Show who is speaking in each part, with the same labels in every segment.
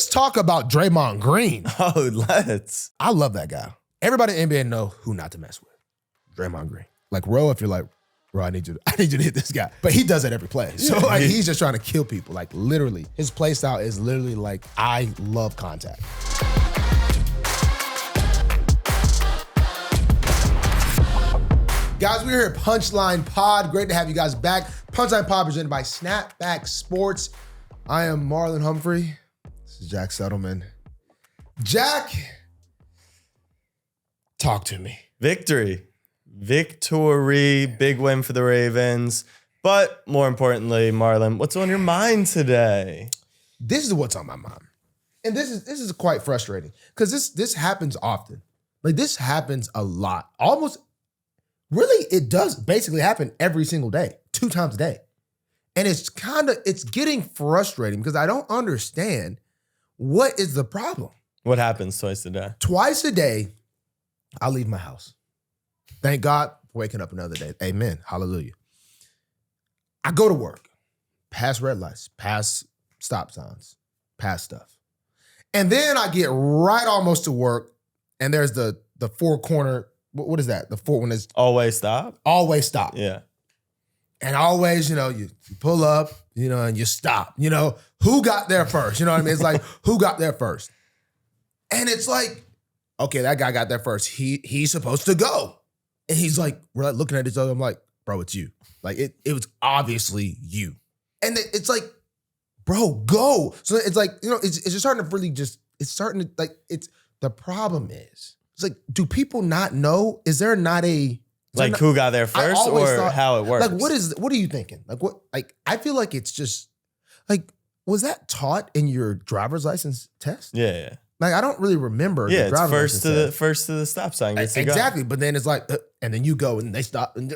Speaker 1: talk about Draymond Green.
Speaker 2: Oh, let's.
Speaker 1: I love that guy. Everybody in the NBA know who not to mess with. Draymond Green. Like, Ro, if you're like, bro, I need you to hit this guy. But he does it every play. So like he's just trying to kill people. Like literally. His play style is literally like, I love contact. Guys, we're here at Punchline Pod. Great to have you guys back. Punchline Pod presented by Snapback Sports. I am Marlon Humphrey. This is Jack Settleman. Jack, talk to me.
Speaker 2: Victory, big win for the Ravens. But more importantly, Marlon, what's on your mind today?
Speaker 1: This is what's on my mind. And this is quite frustrating because this happens often. Like this happens a lot. Really, it does basically happen every single day, 2 times a day. And it's getting frustrating because I don't understand what is the problem.
Speaker 2: What happens twice a day?
Speaker 1: Twice a day, I leave my house. Thank God for waking up another day. Amen. Hallelujah. I go to work, pass red lights, pass stop signs, pass stuff. And then I get right almost to work and there's the 4-corner. What is that? The 4 when it's
Speaker 2: always stop?
Speaker 1: Always stop.
Speaker 2: Yeah.
Speaker 1: And always, you pull up, and you stop. Who got there first? You know what I mean? It's like, who got there first? And it's like, okay, that guy got there first. He's supposed to go. And he's like, we're like looking at each other. I'm like, bro, it's you. Like it was obviously you. And it's like, bro, go. So it's like, it's just starting to really the problem is, it's like, do people not know? Is there not
Speaker 2: who got there first or how it works?
Speaker 1: Like, what are you thinking? Like, what, like, I feel like it's just, like, was that taught in your driver's license test?
Speaker 2: Yeah.
Speaker 1: Like, I don't really remember.
Speaker 2: Yeah, it's first to the stop sign.
Speaker 1: Exactly. But then it's like, and then you go and they stop. And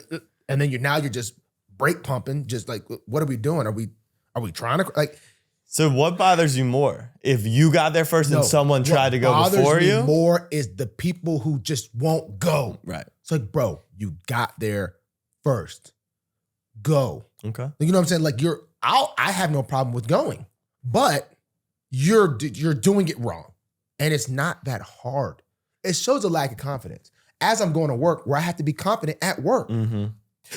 Speaker 1: then you're just brake pumping. Just like, what are we doing? Are we trying to, like.
Speaker 2: So what bothers you more? If you got there first and someone tried to go before you?
Speaker 1: What bothers me more is the people who just won't go.
Speaker 2: Right.
Speaker 1: It's like, bro, you got there first. Go.
Speaker 2: Okay.
Speaker 1: You know what I'm saying? Like I have no problem with going, but you're doing it wrong. And it's not that hard. It shows a lack of confidence. As I'm going to work, where I have to be confident at work. Mm-hmm.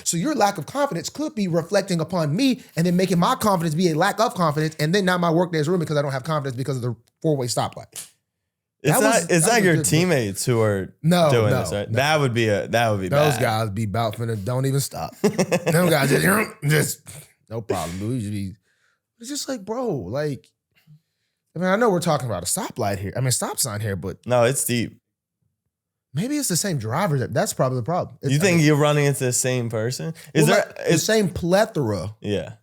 Speaker 1: So your lack of confidence could be reflecting upon me and then making my confidence be a lack of confidence. And then now my work day is ruined because I don't have confidence because of the 4-way stoplight.
Speaker 2: It's not your teammates who are doing this, right? No. That would be bad.
Speaker 1: Those guys be about finna don't even stop. Them guys just no problem. It's just like, bro, like, I mean, I know we're talking about a stoplight here. I mean, stop sign here, but
Speaker 2: no, it's deep.
Speaker 1: Maybe it's the same driver. That's probably the problem.
Speaker 2: You think you're running into the same person? Is there
Speaker 1: the same plethora?
Speaker 2: Yeah.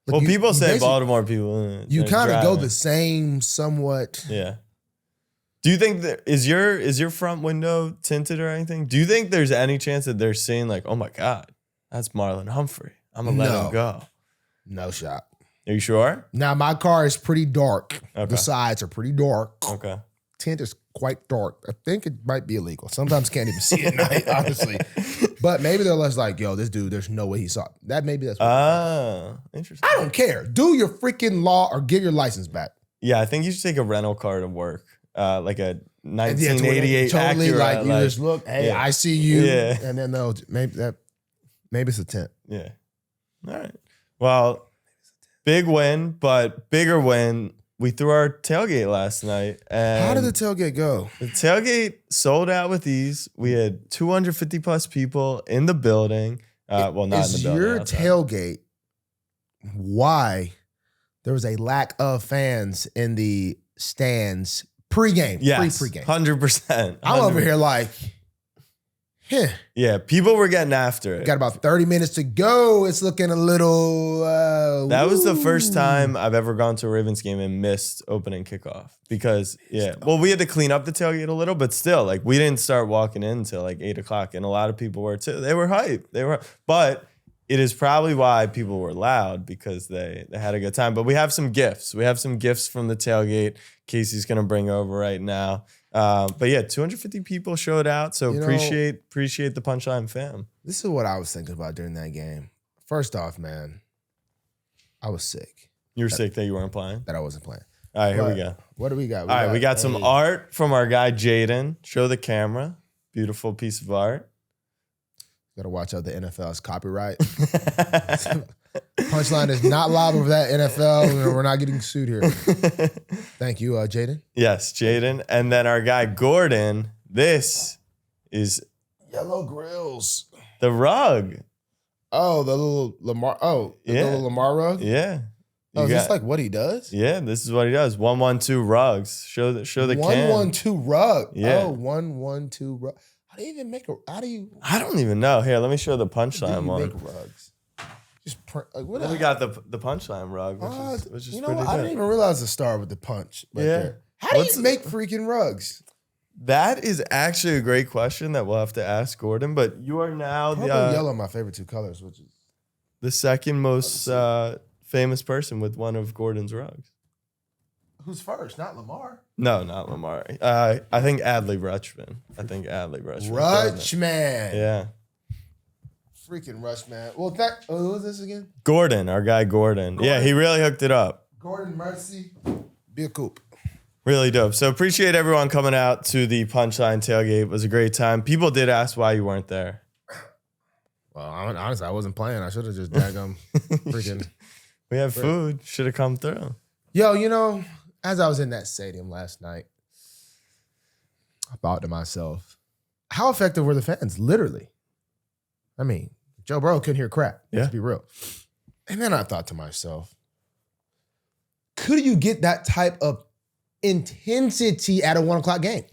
Speaker 2: Well, people say Baltimore people.
Speaker 1: You kind of go the same somewhat.
Speaker 2: Yeah. Do you think is your front window tinted or anything? Do you think there's any chance that they're seeing like, oh my God, that's Marlon Humphrey. I'm gonna let him go.
Speaker 1: No shot.
Speaker 2: Are you sure?
Speaker 1: Now my car is pretty dark.
Speaker 2: Okay.
Speaker 1: The sides are pretty dark.
Speaker 2: Okay.
Speaker 1: Tint is quite dark. I think it might be illegal. Sometimes can't even see at night, honestly. But maybe they're less like, yo, this dude, there's no way he saw it. That's what
Speaker 2: interesting.
Speaker 1: I don't care. Do your freaking law or give your license back.
Speaker 2: Yeah, I think you should take a rental car to work. Like a 1988
Speaker 1: totally
Speaker 2: Acura.
Speaker 1: Like you just look, hey, I see you.
Speaker 2: Yeah.
Speaker 1: And then maybe it's a tent.
Speaker 2: Yeah. All right. Well, big win, but bigger win. We threw our tailgate last night. And
Speaker 1: how did the tailgate go?
Speaker 2: The tailgate sold out with ease. We had 250 plus people in the building. Not in the building.
Speaker 1: Is your tailgate why there was a lack of fans in the stands pregame?
Speaker 2: Yes,
Speaker 1: pregame.
Speaker 2: 100%.
Speaker 1: I'm over here like,
Speaker 2: yeah, people were getting after it.
Speaker 1: Got about 30 minutes to go. It's looking a little.
Speaker 2: That was the first time I've ever gone to a Ravens game and missed opening kickoff because, we had to clean up the tailgate a little, but still, like, we didn't start walking in until like 8 o'clock, and a lot of people were too. They were hyped. But it is probably why people were loud because they had a good time. But we have some gifts. We have some gifts from the tailgate. Casey's gonna bring over right now. But yeah, 250 people showed out. So appreciate the Punchline fam.
Speaker 1: This is what I was thinking about during that game. First off, man, I was sick.
Speaker 2: You were sick that you weren't playing?
Speaker 1: That I wasn't playing.
Speaker 2: All right, here we go.
Speaker 1: What do we got?
Speaker 2: All right, we got some art from our guy Jaden. Show the camera. Beautiful piece of art.
Speaker 1: Got to watch out the NFL's copyright. Punchline is not liable for that, NFL. We're not getting sued here. Thank you, Jaden.
Speaker 2: Yes, Jaden. And then our guy Gordon. This is
Speaker 1: Yellow Grills.
Speaker 2: the rug.
Speaker 1: Oh, the little Lamar. Oh, the little Lamar rug.
Speaker 2: Yeah.
Speaker 1: Oh, is this like what he does?
Speaker 2: Yeah, this is what he does. 1-1-2 rugs. Show the
Speaker 1: 1-1-2 rug.
Speaker 2: Yeah.
Speaker 1: Oh, 1-1-2 rug. How do you even make a? How do you?
Speaker 2: I don't even know. Here, let me show the
Speaker 1: How
Speaker 2: punchline
Speaker 1: do you
Speaker 2: one.
Speaker 1: make rugs? Just print. Like, what?
Speaker 2: Then we got the punchline rug, which is
Speaker 1: you know,
Speaker 2: pretty
Speaker 1: I
Speaker 2: good.
Speaker 1: didn't even realize the star with the punch. Right
Speaker 2: Yeah.
Speaker 1: there. How do you make freaking rugs?
Speaker 2: That is actually a great question that we'll have to ask Gordon. But you are now
Speaker 1: Purple and yellow are my favorite two colors, which is
Speaker 2: the second most famous person with one of Gordon's rugs.
Speaker 1: who's first? Not Lamar.
Speaker 2: No, not Lamar. I think Adley Rutschman.
Speaker 1: Rutschman.
Speaker 2: Yeah.
Speaker 1: Freaking Rutschman. Well, who was this again?
Speaker 2: Gordon, our guy Gordon. Yeah, he really hooked it up.
Speaker 1: Gordon Mercy. Be a coop.
Speaker 2: Really dope. So appreciate everyone coming out to the Punchline Tailgate. It was a great time. People did ask why you weren't there.
Speaker 1: Well, honestly, I wasn't playing. I should have just daggum freaking.
Speaker 2: We have food. Should have come through.
Speaker 1: Yo, you know, as I was in that stadium last night, I thought to myself, how effective were the fans? Literally. I mean, Joe Burrow couldn't hear crap.
Speaker 2: Yeah.
Speaker 1: Let's be real. And then I thought to myself, could you get that type of intensity at a 1 o'clock game?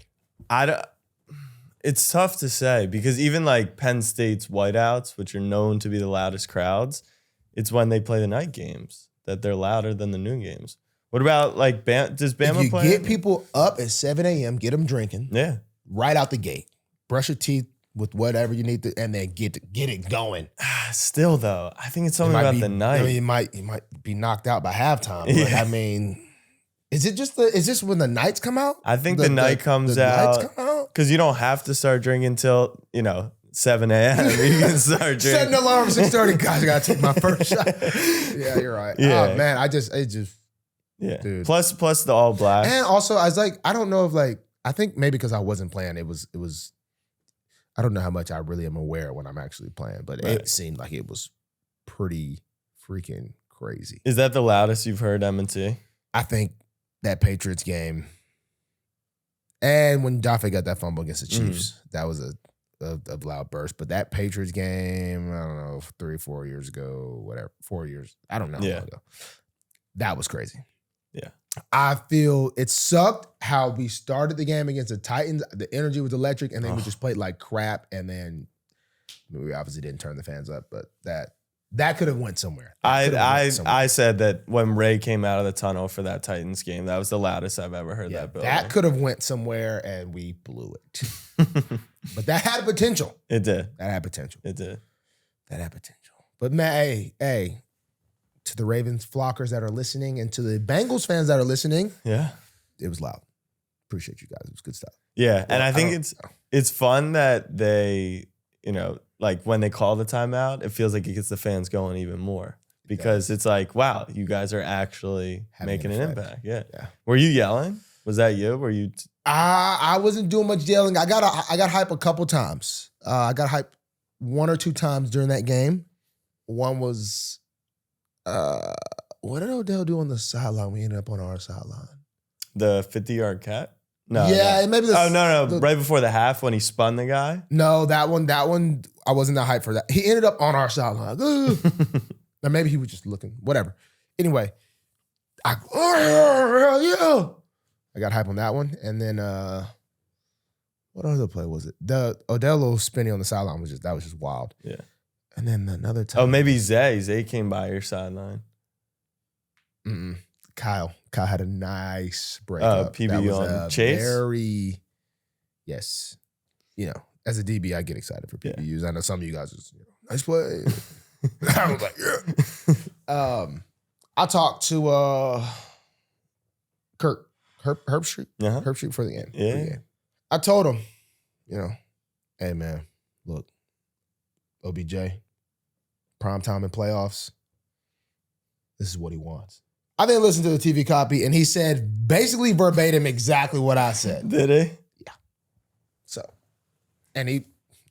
Speaker 2: It's tough to say because even like Penn State's whiteouts, which are known to be the loudest crowds, it's when they play the night games that they're louder than the noon games. What about like does Bama
Speaker 1: If you
Speaker 2: play?
Speaker 1: Get people up at 7 a.m., get them drinking.
Speaker 2: Yeah.
Speaker 1: Right out the gate. Brush your teeth with whatever you need to, and then get it going.
Speaker 2: Still though, I think it's something about the night.
Speaker 1: I mean, you might be knocked out by halftime. But
Speaker 2: Yeah.
Speaker 1: I mean, is this when the nights come out?
Speaker 2: I think the night comes out
Speaker 1: Lights come out.
Speaker 2: because you don't have to start drinking till 7 a.m. You can start drinking.
Speaker 1: Set an alarm 6:30. Gosh, I gotta take my first shot. Yeah, you're right.
Speaker 2: Yeah.
Speaker 1: Oh, man, it just
Speaker 2: Yeah.
Speaker 1: Dude.
Speaker 2: Plus the all black.
Speaker 1: and also I was like, I don't know if I think maybe because I wasn't playing, it was. I don't know how much I really am aware when I'm actually playing, but
Speaker 2: Right.
Speaker 1: it seemed like it was pretty freaking crazy.
Speaker 2: Is that the loudest you've heard M&T?
Speaker 1: I think that Patriots game, and when Jaffe got that fumble against the Chiefs, that was a loud burst. But that Patriots game, I don't know, 3-4 years ago, whatever, 4 years, I don't know how long ago. That was crazy.
Speaker 2: Yeah.
Speaker 1: I feel it sucked how we started the game against the Titans. The energy was electric, and then we just played like crap. And then we obviously didn't turn the fans up, but that could have went somewhere.
Speaker 2: I said that when Ray came out of the tunnel for that Titans game, that was the loudest I've ever heard that building.
Speaker 1: That could have went somewhere, and we blew it. But that had potential.
Speaker 2: It did.
Speaker 1: That had potential.
Speaker 2: It did.
Speaker 1: That had potential. But man, hey, to the Ravens flockers that are listening, and to the Bengals fans that are listening,
Speaker 2: Yeah.
Speaker 1: it was loud. Appreciate you guys. It was good stuff.
Speaker 2: Yeah. And I think it's fun that they, like when they call the timeout, it feels like it gets the fans going even more because it's like, wow, you guys are actually making an impact. Yeah. Were you yelling? Was that you? Were you?
Speaker 1: I wasn't doing much yelling. I got hype a couple times. I got hype 1 or 2 times during that game. One was, what did Odell do on the sideline? We ended up on our sideline.
Speaker 2: The 50-yard cat? No.
Speaker 1: Yeah,
Speaker 2: no.
Speaker 1: maybe.
Speaker 2: Right before the half when he spun the guy.
Speaker 1: No, that one. I wasn't that hyped for that. He ended up on our sideline. Or maybe he was just looking. Whatever. Anyway, I got hype on that one, and then what other play was it? The Odell spinning on the sideline was just wild.
Speaker 2: Yeah.
Speaker 1: And then another time.
Speaker 2: Oh, maybe Zay. Zay came by your sideline.
Speaker 1: Kyle had a nice breakup.
Speaker 2: PB on Chase?
Speaker 1: Yes. As a DB, I get excited for PBUs. I know some of you guys just, nice play. I was like, yeah. I talked to Herb Street.
Speaker 2: Uh-huh.
Speaker 1: Herb Street for the game.
Speaker 2: Yeah.
Speaker 1: I told him, hey man, look, OBJ, primetime in playoffs, this is what he wants. I then listened to the TV copy, and he said basically verbatim exactly what I said.
Speaker 2: Did he?
Speaker 1: Yeah. So, and it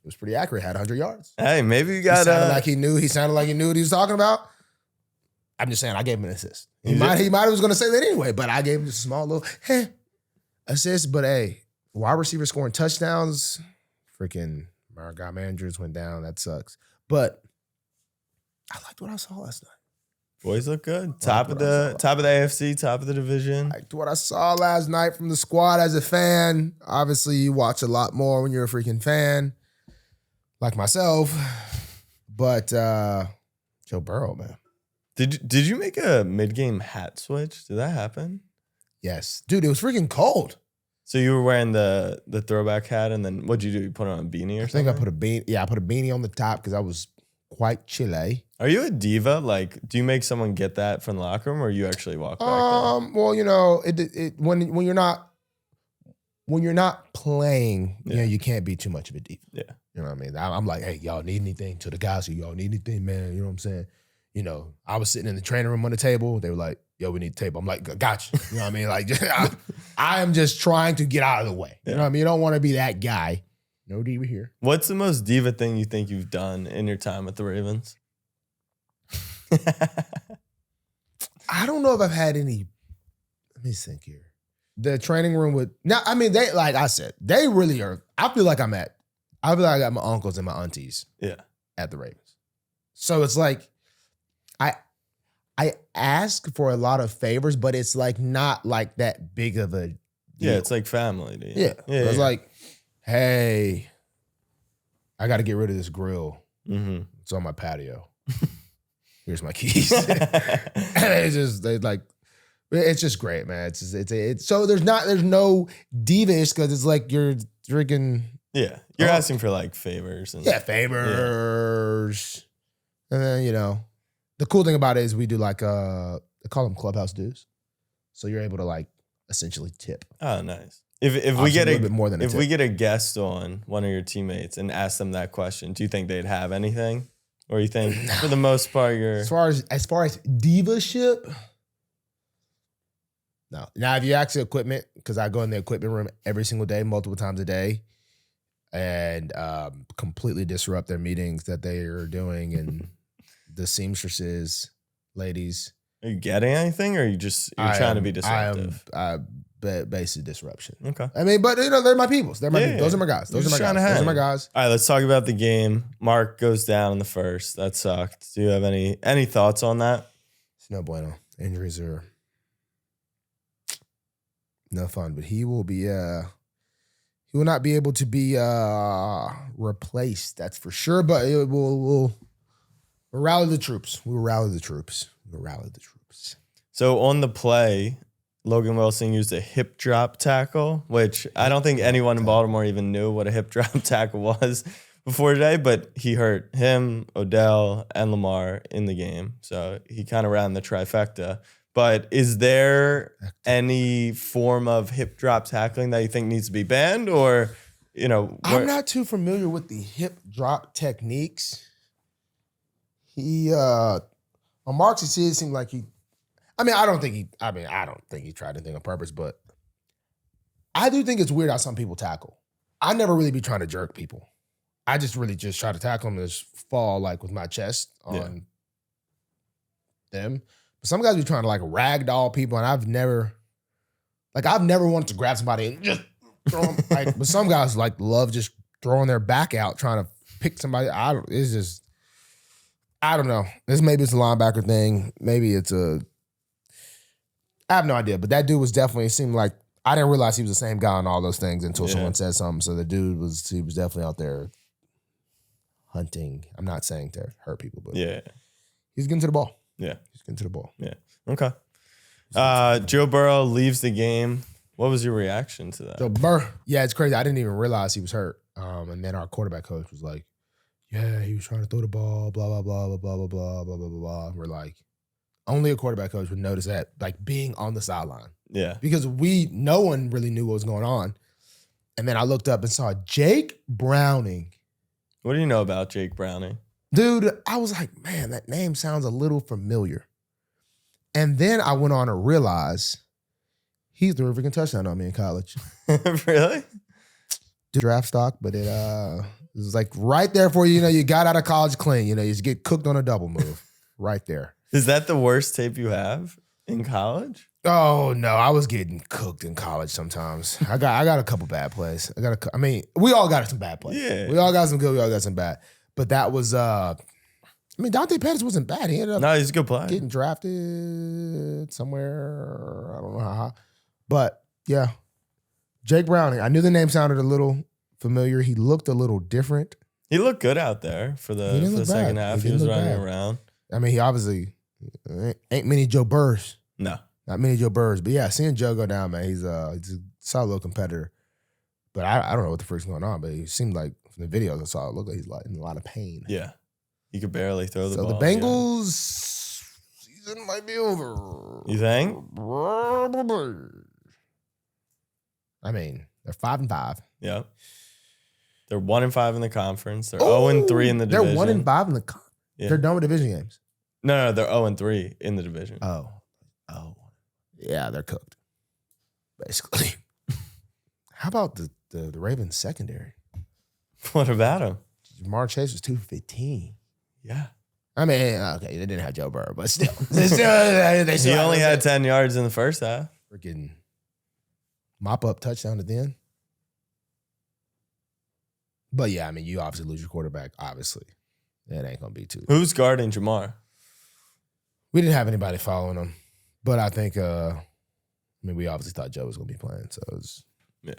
Speaker 1: was pretty accurate. Had 100 yards.
Speaker 2: Hey, maybe you got.
Speaker 1: He sounded like he knew. He sounded like he knew what he was talking about. I'm just saying, I gave him an assist. He might have was going to say that anyway, but I gave him just a small little assist. But hey, wide receiver scoring touchdowns, freaking our guy managers went down. That sucks. But I liked what I saw last night.
Speaker 2: Boys look good. Top of the AFC, top of the division.
Speaker 1: I liked what I saw last night from the squad as a fan. Obviously, you watch a lot more when you're a freaking fan, like myself. But Joe Burrow, man.
Speaker 2: Did you make a mid-game hat switch? Did that happen?
Speaker 1: Yes. Dude, it was freaking cold.
Speaker 2: So you were wearing the throwback hat, and then what'd you do? You put on a beanie or something?
Speaker 1: I think I put a beanie. Yeah, I put a beanie on the top because I was quite chilly.
Speaker 2: Are you a diva? Like, do you make someone get that from the locker room, or you actually walk back there?
Speaker 1: Well, you know, when you're not playing, you know, you can't be too much of a diva.
Speaker 2: Yeah.
Speaker 1: You know what I mean? I'm like, hey, y'all need anything? To the guys, y'all need anything, man? You know what I'm saying? You know, I was sitting in the training room on the table. They were like, yo, we need a table. I'm like, gotcha. You know what I mean? Like, I am just trying to get out of the way. You know what I mean? You don't want to be that guy. No diva here.
Speaker 2: What's the most diva thing you think you've done in your time with the Ravens?
Speaker 1: I don't know if I've had any. Let me think here. The training room would. Now, I mean, they, like I said, they really are. I feel like I got my uncles and my aunties at the Ravens. So it's like, I ask for a lot of favors, but it's like not like that big of a deal.
Speaker 2: Yeah, it's like family. Dude.
Speaker 1: Yeah. It's like, hey, I got to get rid of this grill. Mm-hmm. It's on my patio. Here's my keys. It's just great, man. It's so there's no diva-ish because it's like you're drinking.
Speaker 2: Yeah, you're asking for like favors. And
Speaker 1: favors. Yeah. And then, you know, the cool thing about it is we do like, they call them clubhouse dues. So you're able to like essentially tip.
Speaker 2: Oh, nice. If we get a bit more than if
Speaker 1: tip.
Speaker 2: We get a guest on one of your teammates and ask them that question, do you think they'd have anything? Or you think for the most part you're
Speaker 1: as far as diva-ship? No. Now if you ask the equipment, because I go in the equipment room every single day, multiple times a day, and completely disrupt their meetings that they are doing and the seamstresses, ladies.
Speaker 2: Are you getting anything, or you're trying to be disruptive?
Speaker 1: Basic disruption.
Speaker 2: Okay.
Speaker 1: I mean, but you know, they're my peoples. They're my people. Those are my guys. Those are my guys.
Speaker 2: All right, let's talk about the game. Mark goes down in the first. That sucked. Do you have any thoughts on that?
Speaker 1: It's no bueno. Injuries are no fun, but he will not be able to be replaced. That's for sure. But we'll rally the troops. We'll rally the troops.
Speaker 2: So on the play, Logan Wilson used a hip drop tackle, which I don't think anyone in Baltimore even knew what a hip drop tackle was before today, but he hurt him, Odell, and Lamar in the game. So he kind of ran the trifecta. But is there any form of hip drop tackling that you think needs to be banned, or, you know?
Speaker 1: I'm not too familiar with the hip drop techniques. On Marks, it seemed like I don't think he tried anything on purpose, but I do think it's weird how some people tackle. I never really be trying to jerk people. I just really just try to tackle them and just fall like with my chest on them. But some guys be trying to like ragdoll people, and I've never wanted to grab somebody and just throw them. But some guys like love just throwing their back out trying to pick somebody. I don't know. Maybe it's a linebacker thing. Maybe I have no idea. But that dude seemed like, I didn't realize he was the same guy on all those things until someone said something. So the dude was definitely out there hunting. I'm not saying to hurt people, but he's getting to the ball.
Speaker 2: Yeah.
Speaker 1: He's getting to the ball.
Speaker 2: Yeah. Okay. Joe Burrow leaves the game. What was your reaction to that?
Speaker 1: Joe Burrow. Yeah, it's crazy. I didn't even realize he was hurt. And then our quarterback coach was like, yeah, he was trying to throw the ball, blah, blah, blah, blah, blah, blah, blah, blah, blah, blah. We're like, only a quarterback coach would notice that, like being on the sideline.
Speaker 2: Yeah.
Speaker 1: Because no one really knew what was going on. And then I looked up and saw Jake Browning.
Speaker 2: What do you know about Jake Browning?
Speaker 1: Dude, I was like, man, that name sounds a little familiar. And then I went on to realize he threw a freaking touchdown on me in college.
Speaker 2: Really?
Speaker 1: Draft stock, but it was like right there for you. You know, you got out of college clean. You know, you just get cooked on a double move right there.
Speaker 2: Is that the worst tape you have in college?
Speaker 1: Oh no, I was getting cooked in college sometimes. I got a couple bad plays. I mean, we all got some bad plays.
Speaker 2: Yeah.
Speaker 1: We all got some good, we all got some bad. But that was I mean, Dante Pettis wasn't bad. He ended up
Speaker 2: No, he's a good player.
Speaker 1: getting drafted somewhere. I don't know how. But yeah. Jake Browning. I knew the name sounded a little familiar. He looked a little different.
Speaker 2: He looked good out there for the second half. He was running around.
Speaker 1: I mean, he obviously ain't many Joe Burrs.
Speaker 2: No.
Speaker 1: Not many Joe Burrs. But yeah, seeing Joe go down, man, he's a solid little competitor. But I don't know what the freak's going on, but he seemed like from the videos I saw, it looked like he's like in a lot of pain.
Speaker 2: Yeah. He could barely throw the ball.
Speaker 1: So the Bengals season might be over.
Speaker 2: You think?
Speaker 1: I mean, they're 5-5.
Speaker 2: Yeah. They're 1-5 in the conference. They're 0-3 in the division.
Speaker 1: They're 1-5 in the conference.
Speaker 2: Yeah.
Speaker 1: They're done with division games.
Speaker 2: No, they're 0-3 in the division.
Speaker 1: Oh. Yeah, they're cooked. Basically. How about the Ravens secondary?
Speaker 2: What about him?
Speaker 1: Jamar Chase was 215.
Speaker 2: Yeah.
Speaker 1: I mean, okay, they didn't have Joe Burrow, but still.
Speaker 2: He only had 10 yards in the first half.
Speaker 1: Freaking mop-up touchdown at the end. But yeah, I mean, you obviously lose your quarterback, obviously. It ain't going to be too.
Speaker 2: Who's guarding Jamar?
Speaker 1: We didn't have anybody following him. But I think, we obviously thought Joe was going to be playing, so it was.
Speaker 2: Yeah.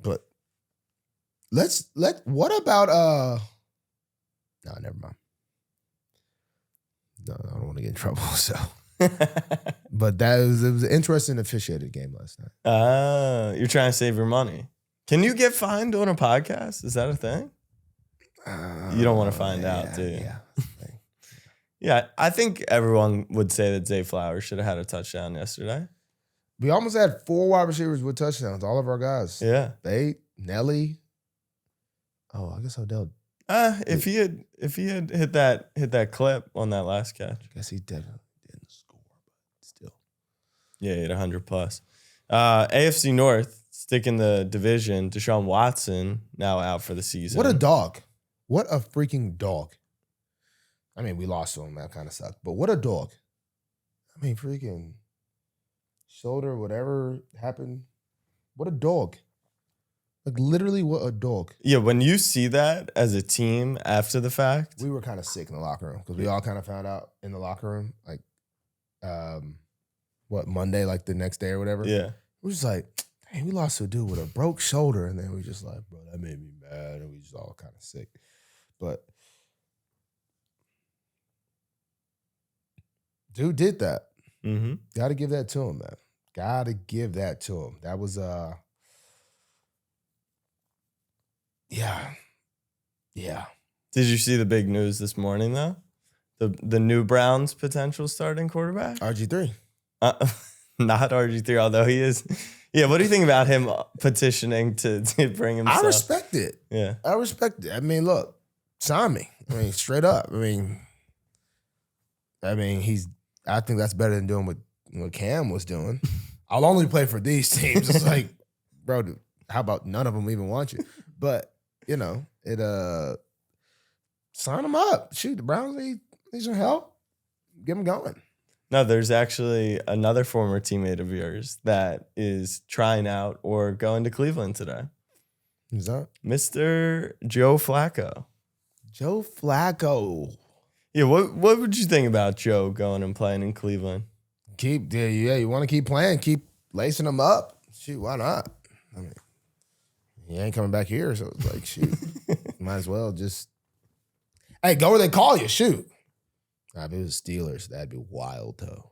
Speaker 1: But what about, no, never mind. No, I don't want to get in trouble, so. But it was an interesting officiated game last night.
Speaker 2: You're trying to save your money. Can you get fined on a podcast? Is that a thing? You don't want to find out, do you?
Speaker 1: Yeah.
Speaker 2: Yeah, I think everyone would say that Zay Flowers should have had a touchdown yesterday.
Speaker 1: We almost had 4 wide receivers with touchdowns, all of our guys.
Speaker 2: Yeah.
Speaker 1: Bate, Nelly. Oh, I guess Odell.
Speaker 2: If he had hit that clip on that last catch.
Speaker 1: I guess he definitely didn't score, but still.
Speaker 2: Yeah, he had 100+. AFC North, sticking the division, Deshaun Watson now out for the season.
Speaker 1: What a dog. What a freaking dog. I mean, we lost to him. That kind of sucked. But what a dog. I mean, freaking shoulder, whatever happened. What a dog. Like, literally, what a dog.
Speaker 2: Yeah, when you see that as a team after the fact.
Speaker 1: We were kind of sick in the locker room because we all kind of found out in the locker room, like, Monday, like the next day or whatever.
Speaker 2: Yeah.
Speaker 1: We were just like, dang, we lost to a dude with a broke shoulder. And then we just like, bro, that made me mad. And we just all kind of sick. But dude did that.
Speaker 2: Mm-hmm.
Speaker 1: Got to give that to him, man. Got to give that to him. That was, yeah.
Speaker 2: Did you see the big news this morning, though? The new Browns potential starting quarterback?
Speaker 1: RG3.
Speaker 2: Not RG3, although he is. Yeah, what do you think about him petitioning to bring himself?
Speaker 1: I respect it.
Speaker 2: Yeah.
Speaker 1: I respect it. I mean, look, sign me. I mean, straight up. I mean, I think that's better than doing what Cam was doing. I'll only play for these teams. It's like, bro, dude, how about none of them even want you? But, sign them up. Shoot, the Browns need some help. Get them going.
Speaker 2: No, there's actually another former teammate of yours that is trying out or going to Cleveland today.
Speaker 1: Who's that?
Speaker 2: Mr. Joe Flacco.
Speaker 1: Joe Flacco.
Speaker 2: Yeah, what would you think about Joe going and playing in Cleveland?
Speaker 1: You want to keep playing, keep lacing them up. Shoot, why not? I mean, he ain't coming back here, so it's like, shoot, might as well just, hey, go where they call you, shoot. If it was Steelers, that'd be wild, though.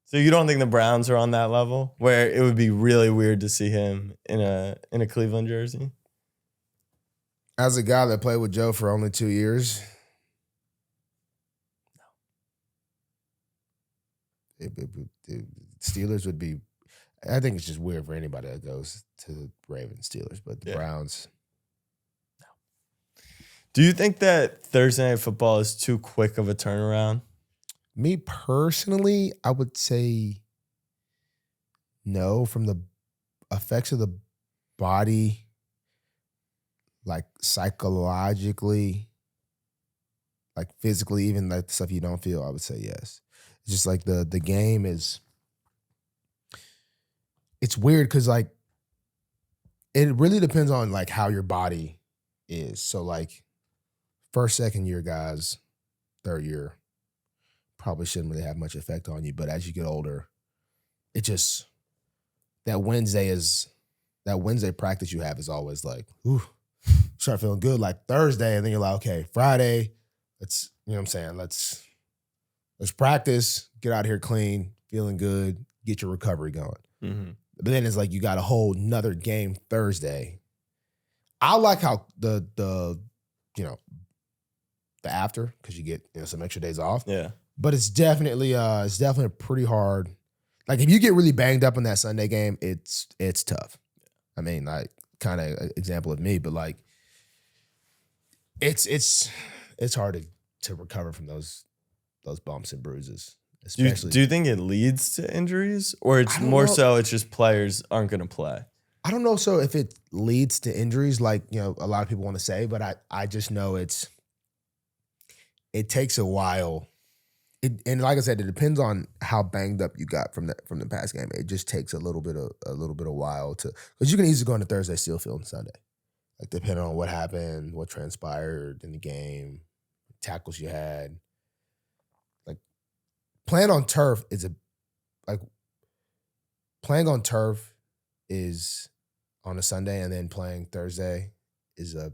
Speaker 2: So you don't think the Browns are on that level where it would be really weird to see him in a Cleveland jersey?
Speaker 1: As a guy that played with Joe for only 2 years, Steelers would be, I think it's just weird for anybody that goes to the Ravens, Steelers, but the Browns.
Speaker 2: Do you think that Thursday Night Football is too quick of a turnaround?
Speaker 1: Me personally, I would say no. From the effects of the body, like psychologically, like physically, even like the stuff you don't feel, I would say yes. It's just like the game is. It's weird because like it really depends on like how your body is. So like first, second year guys, third year probably shouldn't really have much effect on you. But as you get older, it just that Wednesday practice you have is always like, ooh, start feeling good. Like Thursday, and then you're like, okay, Friday, let's, you know what I'm saying? Let's practice, get out here clean, feeling good, get your recovery going.
Speaker 2: Mm-hmm.
Speaker 1: But then it's like you got a whole nother game Thursday. I like how the after, because you get some extra days off.
Speaker 2: Yeah.
Speaker 1: But it's definitely pretty hard. Like if you get really banged up in that Sunday game, it's tough. I mean, like kind of example of me, but like it's hard to recover from those bumps and bruises. Especially,
Speaker 2: do you think it leads to injuries, or it's more so it's just players aren't going to play?
Speaker 1: I don't know. So if it leads to injuries, like a lot of people want to say, but I just know it takes a while. And like I said, it depends on how banged up you got from the past game. It just takes a little bit of while to, because you can easily go into Thursday still feeling Sunday, like depending on what happened, what transpired in the game, tackles you had. Like playing on turf is on a Sunday and then playing Thursday is a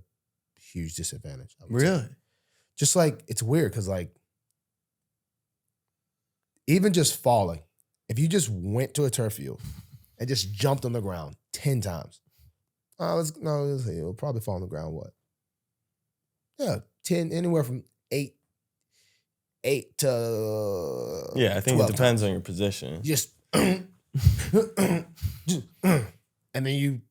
Speaker 1: huge disadvantage.
Speaker 2: Really?
Speaker 1: Just like it's weird because like. Even just falling, if you just went to a turf field and just jumped on the ground 10 times, you'll probably fall on the ground what? Yeah, 10, anywhere from 8 to
Speaker 2: yeah, I think it depends on your position.
Speaker 1: Just and then you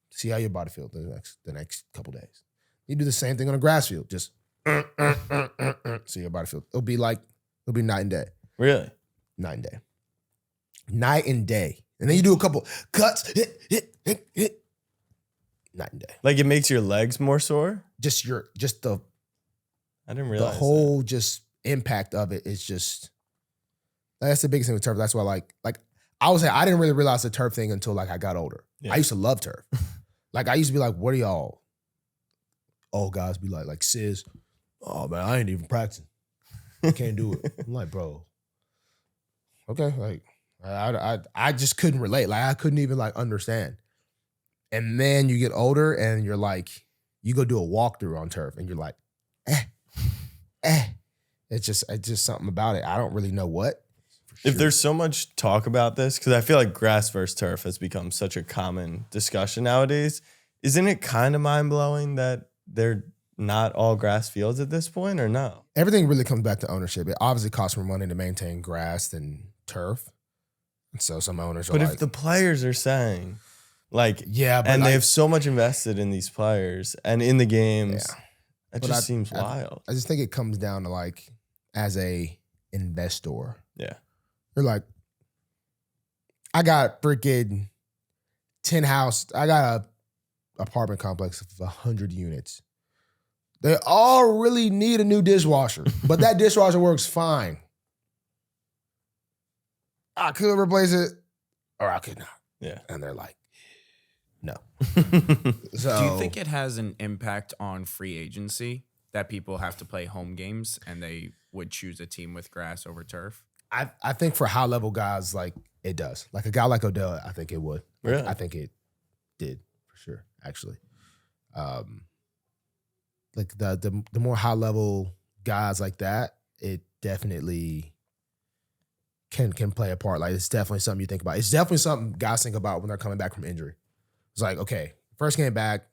Speaker 1: see how your body feels the next couple days. You do the same thing on a grass field, just see your body feel. It'll be night and day.
Speaker 2: Really?
Speaker 1: Night and day. Night and day. And then you do a couple cuts, hit. Night and day.
Speaker 2: Like it makes your legs more sore?
Speaker 1: I
Speaker 2: didn't realize
Speaker 1: the whole just impact of it is just, that's the biggest thing with turf. That's why like I would say I didn't really realize the turf thing until like I got older. Yeah. I used to love turf. Like I used to be like, what are y'all old guys be like sis, oh man, I ain't even practicing. I can't do it. I'm like, bro, okay. Like I just couldn't relate. Like I couldn't even like understand. And then you get older and you're like, you go do a walkthrough on turf and you're like, It's just something about it. I don't really know what.
Speaker 2: Sure. If there's so much talk about this, because I feel like grass versus turf has become such a common discussion nowadays, isn't it kind of mind-blowing that they're not all grass fields at this point, or no?
Speaker 1: Everything really comes back to ownership. It obviously costs more money to maintain grass than turf. And so some owners are
Speaker 2: But if the players are saying, like,
Speaker 1: yeah, but
Speaker 2: and they have so much invested in these players and in the games,
Speaker 1: yeah.
Speaker 2: It just seems wild.
Speaker 1: I just think it comes down to like, as a investor.
Speaker 2: Yeah.
Speaker 1: You're like, I got freaking 10 house. I got a apartment complex of 100 units. They all really need a new dishwasher, but that dishwasher works fine. I could replace it, or I could not.
Speaker 2: Yeah.
Speaker 1: And they're like, no.
Speaker 3: So, do you think it has an impact on free agency that people have to play home games and they would choose a team with grass over turf?
Speaker 1: I think for high level guys, like it does. Like a guy like Odell, I think it would.
Speaker 2: Really?
Speaker 1: I think it did for sure. Actually, like the more high level guys like that, it definitely can play a part. Like it's definitely something you think about. It's definitely something guys think about when they're coming back from injury. It's like, okay, first game back.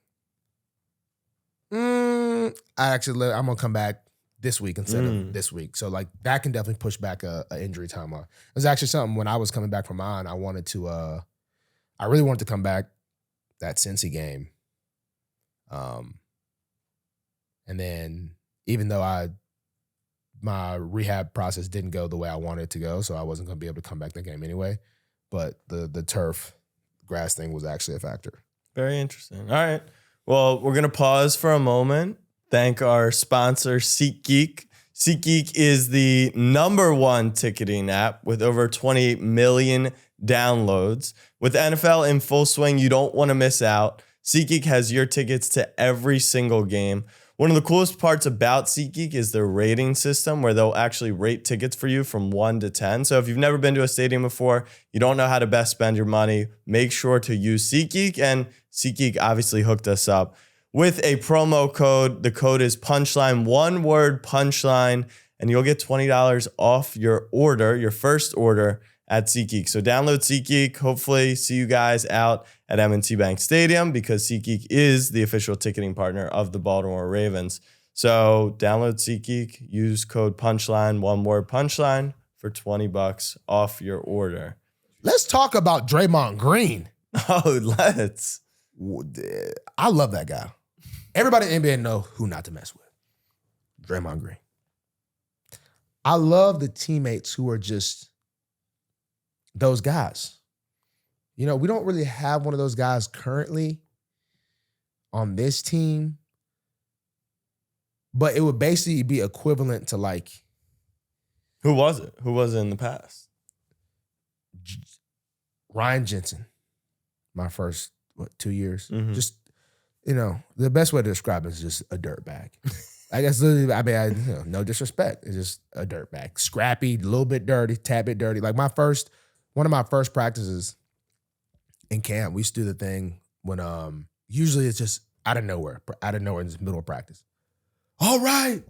Speaker 1: I'm gonna come back this week instead of this week. So like that can definitely push back a injury timeline. It was actually something when I was coming back from mine, I really wanted to come back that Cincy game. And then even though I my rehab process didn't go the way I wanted it to go, so I wasn't going to be able to come back to the game anyway. But the turf grass thing was actually a factor.
Speaker 2: Very interesting. All right. Well, we're going to pause for a moment. Thank our sponsor, SeatGeek. SeatGeek is the #1 ticketing app with over 28 million downloads. With NFL in full swing, you don't want to miss out. SeatGeek has your tickets to every single game. One of the coolest parts about SeatGeek is their rating system where they'll actually rate tickets for you from 1 to 10. So if you've never been to a stadium before, you don't know how to best spend your money, make sure to use SeatGeek. And SeatGeek obviously hooked us up with a promo code. The code is PUNCHLINE, one word PUNCHLINE, and you'll get $20 off your order, your first order at SeatGeek. So download SeatGeek. Hopefully see you guys out at M&T Bank Stadium because SeatGeek is the official ticketing partner of the Baltimore Ravens. So download SeatGeek, use code PUNCHLINE, one word PUNCHLINE for $20 off your order.
Speaker 1: Let's talk about Draymond Green.
Speaker 2: Oh, let's.
Speaker 1: I love that guy. Everybody in the NBA know who not to mess with. Draymond Green. I love the teammates who are just those guys. You know, we don't really have one of those guys currently on this team, but it would basically be equivalent to like.
Speaker 2: Who was it? Who was it in the past?
Speaker 1: Ryan Jensen, my first, 2 years?
Speaker 2: Mhm.
Speaker 1: Just, you know, the best way to describe it is just a dirt bag. I guess literally, I mean, no disrespect. It's just a dirt bag. Scrappy, a little bit dirty, tad bit dirty. Like one of my first practices in camp, we used to do the thing when usually it's just out of nowhere in the middle of practice. All right,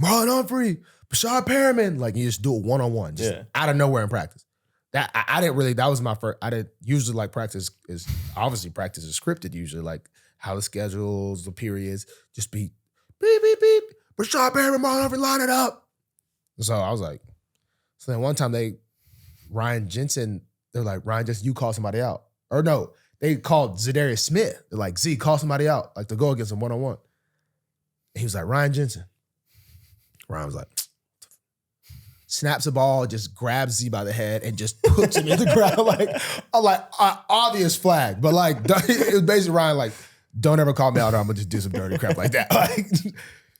Speaker 1: Marlon Humphrey, Sharpe Perriman. Like you just do it one-on-one, just out of nowhere in practice. That I didn't really, that was my first, I didn't usually like practice is scripted usually, like how the schedules, the periods, just be beep, beep, beep, but Sharpe Perriman, Marlon Humphrey, line it up. So I was like, so then one time Ryan Jensen, they're like, Ryan Jensen, you call somebody out. Or no, they called Zadarius Smith. They're like, Z, call somebody out, like to go against him one-on-one. And he was like, Ryan Jensen. Ryan was like, snaps the ball, just grabs Z by the head and just puts him in the ground. Obvious flag. But like, it was basically Ryan like, don't ever call me out or I'm gonna just do some dirty crap like that. Like,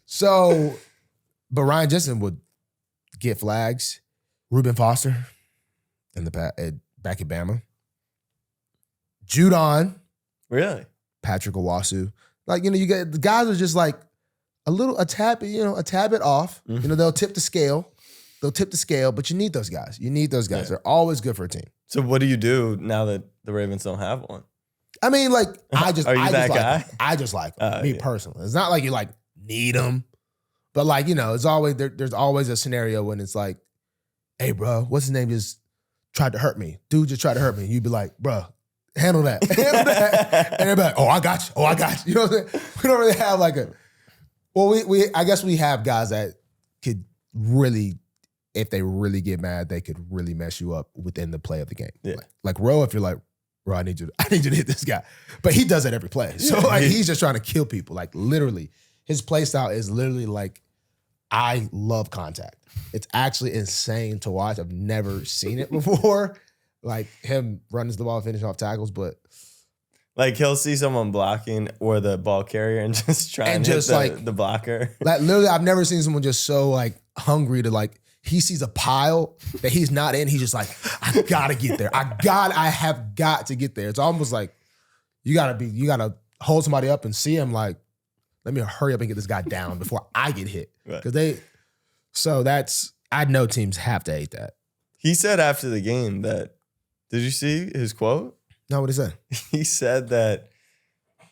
Speaker 1: so, but Ryan Jensen would get flags. Reuben Foster back at Bama. Judon.
Speaker 2: Really?
Speaker 1: Patrick Owasu. Like, you know, you get the guys are just like a tad bit off.
Speaker 2: Mm-hmm.
Speaker 1: You know, they'll tip the scale, but you need those guys. You need those guys.
Speaker 2: Yeah.
Speaker 1: They're always good for a team.
Speaker 2: So what do you do now that the Ravens don't have one?
Speaker 1: I mean, like, I just like
Speaker 2: guy?
Speaker 1: them. I just like them, personally. It's not like you like need them, but like, you know, it's always there's always a scenario when it's like, hey, bro, what's his name just tried to hurt me. Dude just tried to hurt me. You'd be like, bro, handle that. And they'd be like, oh, I got you. You know what I'm saying? We don't really have like I guess we have guys that could really, if they really get mad, they could really mess you up within the play of the game.
Speaker 2: Yeah.
Speaker 1: Like Roe, if you're like, bro, I need you to hit this guy. But he does it every play. So like he's just trying to kill people. Like literally, his play style is literally like, I love contact. It's actually insane to watch. I've never seen it before. Like him running the ball, finishing off tackles, but
Speaker 2: like he'll see someone blocking or the ball carrier and just try and hit the blocker.
Speaker 1: Like literally, I've never seen someone just so like hungry to like, he sees a pile that he's not in. He's just like, I gotta get there. I have got to get there. It's almost like you gotta hold somebody up and see him like, let me hurry up and get this guy down before I get hit. Right. I know teams have to hate that.
Speaker 2: He said after the game that, did you see his quote?
Speaker 1: No, what did he say?
Speaker 2: He said that,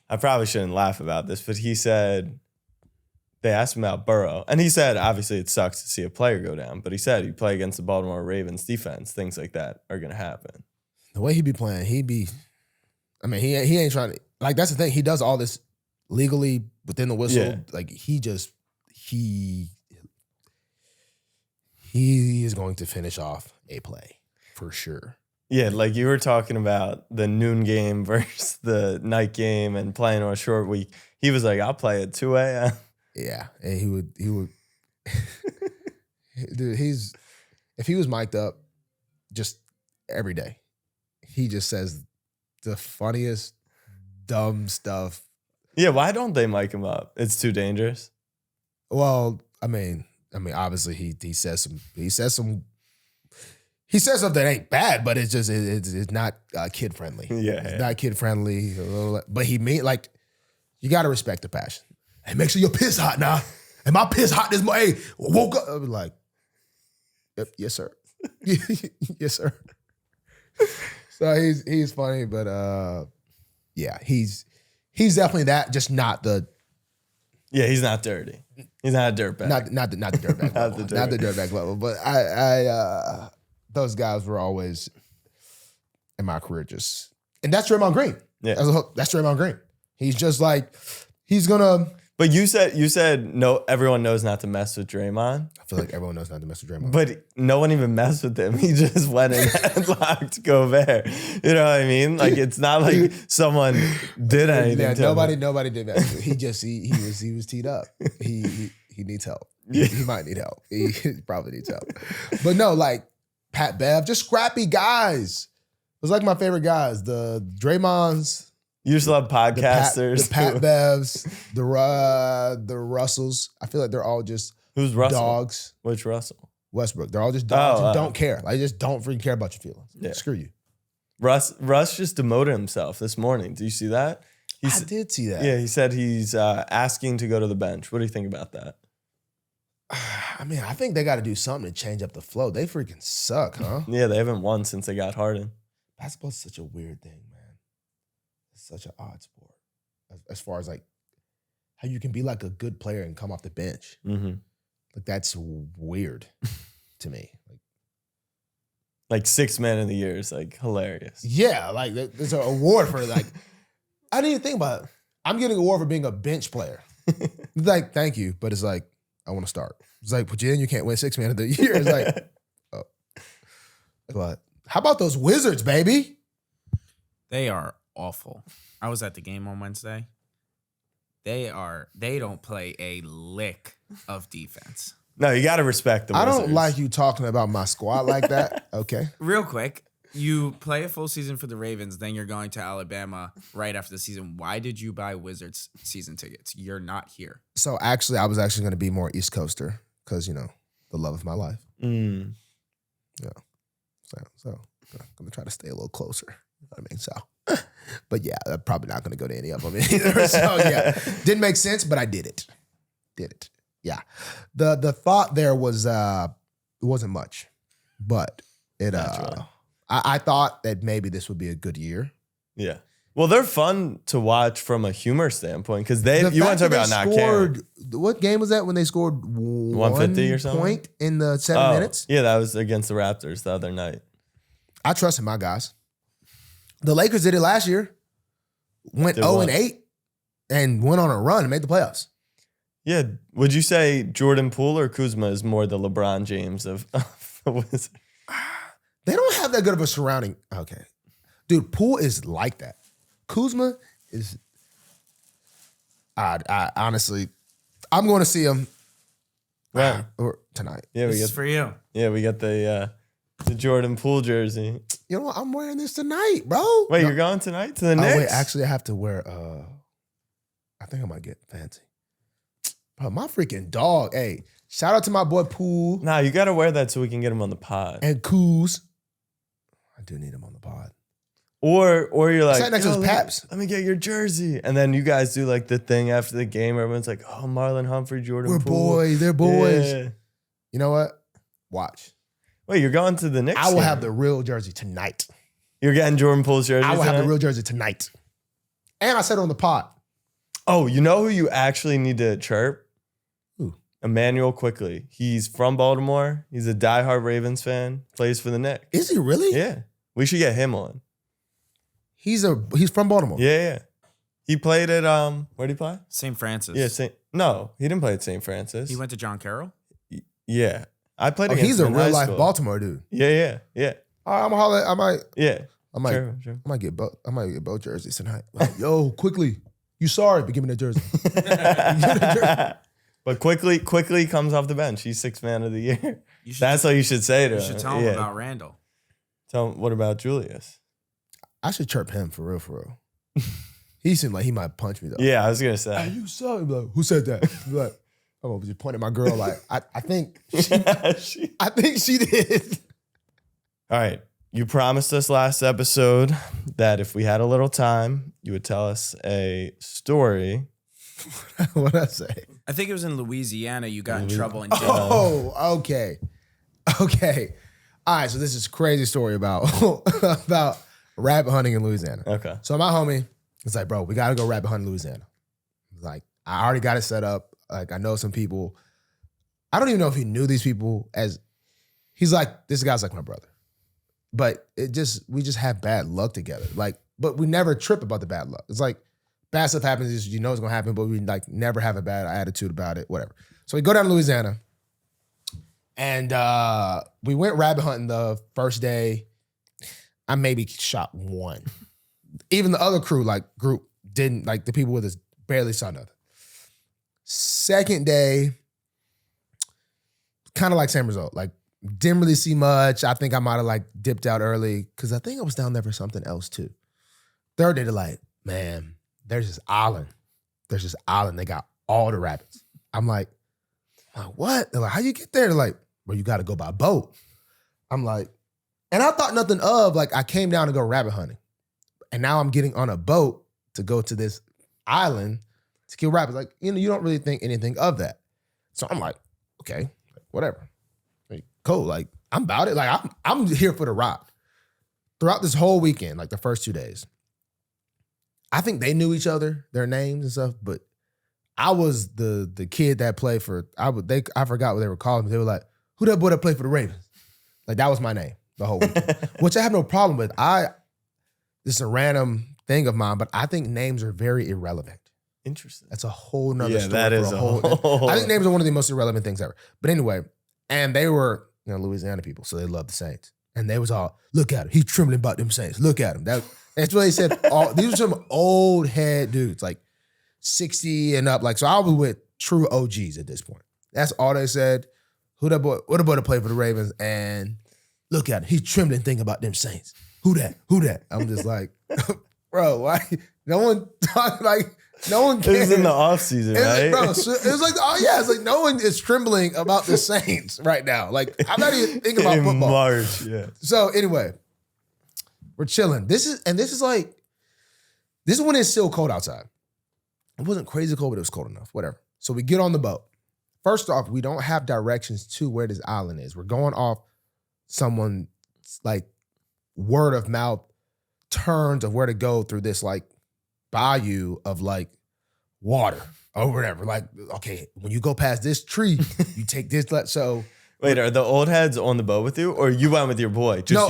Speaker 2: I probably shouldn't laugh about this, but he said, they asked him about Burrow. And he said, obviously it sucks to see a player go down, but he said you play against the Baltimore Ravens defense, things like that are going to happen.
Speaker 1: The way he be playing, he ain't trying to, like, that's the thing. He does all this legally within the whistle.
Speaker 2: Yeah.
Speaker 1: Like, he is going to finish off a play for sure.
Speaker 2: Yeah, like you were talking about the noon game versus the night game and playing on a short week. He was like, I'll play at 2 a.m.
Speaker 1: Yeah, and he would Dude, if he was mic'd up just every day, he just says the funniest, dumb stuff.
Speaker 2: Yeah, why don't they mic him up? It's too dangerous.
Speaker 1: Well, I mean, obviously he says something that ain't bad, but it's just it's not kid friendly.
Speaker 2: Yeah,
Speaker 1: it's not kid friendly. But he mean like you got to respect the passion. Hey, make sure your piss hot now. And my piss hot this morning. Hey, woke up. I was like, yep, yes sir, yes sir. So he's funny, but yeah, he's definitely that. Just not the.
Speaker 2: Yeah, he's not dirty. He's not a dirtbag.
Speaker 1: Not the dirtbag level. Not the dirtbag level. But I those guys were always in my career just, and that's Draymond Green.
Speaker 2: Yeah,
Speaker 1: that's Draymond Green. He's just like he's gonna.
Speaker 2: But you said no. Everyone knows not to mess with Draymond.
Speaker 1: I feel like everyone knows not to mess with Draymond.
Speaker 2: But no one even messed with him. He just went in and locked Gobert. You know what I mean? Like it's not like someone did anything.
Speaker 1: Yeah,
Speaker 2: to him.
Speaker 1: nobody did mess with him. He just he was teed up. He needs help. He might need help. He probably needs help. But no, like Pat Bev, just scrappy guys. It was like my favorite guys. The Draymonds.
Speaker 2: You just love podcasters.
Speaker 1: The Pat Bevs, the Russells. I feel like they're all just
Speaker 2: Who's Russell?
Speaker 1: dogs.
Speaker 2: Which Russell?
Speaker 1: Westbrook. They're all just dogs who don't care. Like, they just don't freaking care about your feelings.
Speaker 2: Yeah.
Speaker 1: Screw you.
Speaker 2: Russ just demoted himself this morning. Did you see that?
Speaker 1: I did see that.
Speaker 2: Yeah, he said he's asking to go to the bench. What do you think about that?
Speaker 1: I mean, I think they got to do something to change up the flow. They freaking suck, huh?
Speaker 2: Yeah, they haven't won since they got Harden.
Speaker 1: Basketball's such a weird thing, man. It's such an odd sport. As far as like how you can be like a good player and come off the bench.
Speaker 2: Mm-hmm.
Speaker 1: Like that's weird to me.
Speaker 2: Like 6th man of the year is like hilarious.
Speaker 1: Yeah, like there's an award for like, I didn't even think about it. I'm getting an award for being a bench player. Like, thank you, but it's like, I want to start. It's like, put you in, you can't win 6th man of the year. It's like, oh. But how about those Wizards, baby?
Speaker 3: They are awful. I was at the game on Wednesday. They don't play a lick of defense.
Speaker 2: No, you got to respect the Wizards.
Speaker 1: I don't like you talking about my squad like that. Okay.
Speaker 3: Real quick, you play a full season for the Ravens, then you're going to Alabama right after the season. Why did you buy Wizards season tickets? You're not here.
Speaker 1: So actually, I was actually going to be more East Coaster because, you know, the love of my life.
Speaker 2: Mm.
Speaker 1: Yeah. So I'm going to try to stay a little closer. You know what I mean? So, but yeah, I'm probably not going to go to any of them either. So yeah, didn't make sense, but I did it. Yeah. The thought there was, it wasn't much, but it, I thought that maybe this would be a good year.
Speaker 2: Yeah. Well, they're fun to watch from a humor standpoint because you want to talk about not caring.
Speaker 1: What game was that when they scored
Speaker 2: 150 or something?
Speaker 1: Point in the 7 minutes?
Speaker 2: Yeah, that was against the Raptors the other night.
Speaker 1: I trusted my guys. The Lakers did it last year. Went 0-8 and went on a run and made the playoffs.
Speaker 2: Yeah. Would you say Jordan Poole or Kuzma is more the LeBron James of the Wizards?
Speaker 1: They don't have that good of a surrounding. Okay. Dude, Poole is like that. Kuzma is, I honestly, I'm going to see him or tonight.
Speaker 2: Yeah,
Speaker 3: This is for you.
Speaker 2: Yeah, we got the Jordan Poole jersey.
Speaker 1: You know what? I'm wearing this tonight, bro.
Speaker 2: Wait, you're going tonight to the Knicks?
Speaker 1: Wait, actually, I have to wear, I think I might get fancy. Bro, my freaking dog. Hey, shout out to my boy Poole.
Speaker 2: Nah, you got to wear that so we can get him on the pod.
Speaker 1: And Kuz. I do need him on the pod.
Speaker 2: Or you're like,
Speaker 1: sat next to his paps.
Speaker 2: Let me get your jersey. And then you guys do like the thing after the game. Everyone's like, oh, Marlon Humphrey, Jordan Poole.
Speaker 1: Boys. They're boys.
Speaker 2: Yeah.
Speaker 1: You know what? Watch.
Speaker 2: Wait, you're going to the Knicks?
Speaker 1: I will have the real jersey tonight.
Speaker 2: You're getting Jordan Poole's jersey
Speaker 1: I will
Speaker 2: tonight?
Speaker 1: have the real jersey tonight. And I said it on the pod.
Speaker 2: Oh, you know who you actually need to chirp?
Speaker 1: Who?
Speaker 2: Emmanuel Quickly. He's from Baltimore. He's a diehard Ravens fan. Plays for the Knicks.
Speaker 1: Is he really?
Speaker 2: Yeah. We should get him on.
Speaker 1: He's from Baltimore.
Speaker 2: Yeah. He played at where'd he play?
Speaker 3: St. Francis.
Speaker 2: Yeah, no, he didn't play at St. Francis.
Speaker 3: He went to John Carroll?
Speaker 2: Yeah. I played against
Speaker 1: he's
Speaker 2: him
Speaker 1: a
Speaker 2: in
Speaker 1: real
Speaker 2: high
Speaker 1: life
Speaker 2: school.
Speaker 1: Baltimore dude.
Speaker 2: Yeah.
Speaker 1: I'm gonna holler. I might
Speaker 2: Sure.
Speaker 1: get both jerseys tonight. Like, yo, quickly. You sorry, but give me that jersey.
Speaker 2: But quickly comes off the bench. He's 6th man of the year. That's what you should say to him.
Speaker 3: You should tell him about Randall.
Speaker 2: Tell him, what about Julius?
Speaker 1: I should chirp him for real. He seemed like he might punch me though.
Speaker 2: Yeah, I was gonna say.
Speaker 1: Hey, you suck. He'd be like, who said that? He'd be like, I'm just pointing at my girl like, I think she did.
Speaker 2: All right. You promised us last episode that if we had a little time, you would tell us a story.
Speaker 1: What'd I say?
Speaker 3: I think it was in Louisiana. You got in trouble and
Speaker 1: Oh, okay. All right, so this is a crazy story about rabbit hunting in Louisiana.
Speaker 2: Okay.
Speaker 1: So my homie was like, bro, we got to go rabbit hunt in Louisiana. Like, I already got it set up. Like, I know some people. I don't even know if he knew these people he's like, this guy's like my brother. But we just have bad luck together. Like, but we never trip about the bad luck. It's like, bad stuff happens, you know it's gonna happen, but we like never have a bad attitude about it, whatever. So we go down to Louisiana and we went rabbit hunting the first day. I maybe shot one. Even the other group didn't, like the people with us barely saw nothing. Second day, kind of like same result. Like didn't really see much. I think I might have like dipped out early because I think I was down there for something else too. Third day, they're like, man, there's this island. They got all the rabbits. I'm like, what? They're like, how you get there? They're like, well, you got to go by boat. I'm like, and I thought nothing of, like, I came down to go rabbit hunting. And now I'm getting on a boat to go to this island to kill rabbits. Like, you know, you don't really think anything of that. So I'm like, okay, whatever. Like, cool. Like, I'm about it. Like, I'm here for the ride. Throughout this whole weekend, like the first 2 days, I think they knew each other, their names and stuff, but I was the kid that played for, I forgot what they were calling me. They were like, who that boy that played for the Ravens? Like, that was my name the whole weekend, which I have no problem with. This is a random thing of mine, but I think names are very irrelevant.
Speaker 2: Interesting.
Speaker 1: That's a whole nother story.
Speaker 2: That is a whole.
Speaker 1: I think names are one of the most irrelevant things ever. But anyway, and they were, you know, Louisiana people, so they love the Saints. And they was all, look at him. He's trembling about them Saints. Look at him. That's what they said. These are some old head dudes, like 60 and up. Like, so I was with true OGs at this point. That's all they said. What a boy to play for the Ravens. And look at him. He's trembling thinking about them Saints. Who that? I'm just like, bro, why? No one cares.
Speaker 2: This is in the offseason, right?
Speaker 1: Bro, so it was like, oh yeah, it's like no one is trembling about the Saints right now. Like, I'm not even thinking about football.
Speaker 2: In March, yeah.
Speaker 1: So anyway, we're chilling. This is when it's still cold outside. It wasn't crazy cold, but it was cold enough. Whatever. So we get on the boat. First off, we don't have directions to where this island is. We're going off someone's like word of mouth turns of where to go through this like bayou of like water or whatever. Like, okay, when you go past this tree, you take this. So
Speaker 2: wait, are the old heads on the boat with you, or you went with your boy?
Speaker 1: No.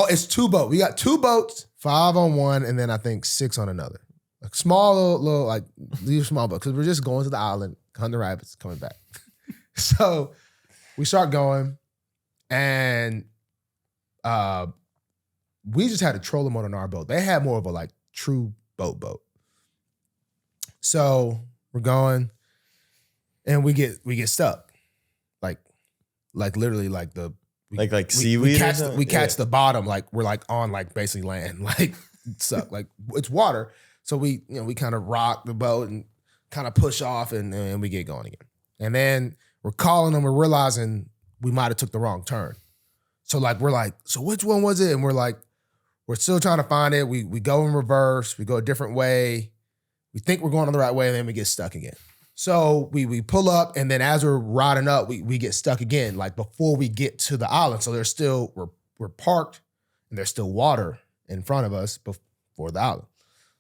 Speaker 1: It's two boats. We got two boats, 5 on one, and then I think 6 on another. Like small little like these small boats because we're just going to the island, hunting the rabbits, coming back. So we start going, and we just had a trolling motor on our boat. They had more of a like true boat. So we're going, and we get stuck, like literally like the
Speaker 2: seaweed.
Speaker 1: We catch the bottom, like we're like on like basically land, like stuck, like it's water. So we kind of rock the boat and kind of push off, and we get going again. And then we're calling them. We're realizing we might have took the wrong turn. So like we're like, so which one was it? And we're like, we're still trying to find it. We go in reverse. We go a different way. We think we're going on the right way, and then we get stuck again. So we pull up, and then as we're riding up, we get stuck again, like before we get to the island. So there's still, we're parked, and there's still water in front of us before the island.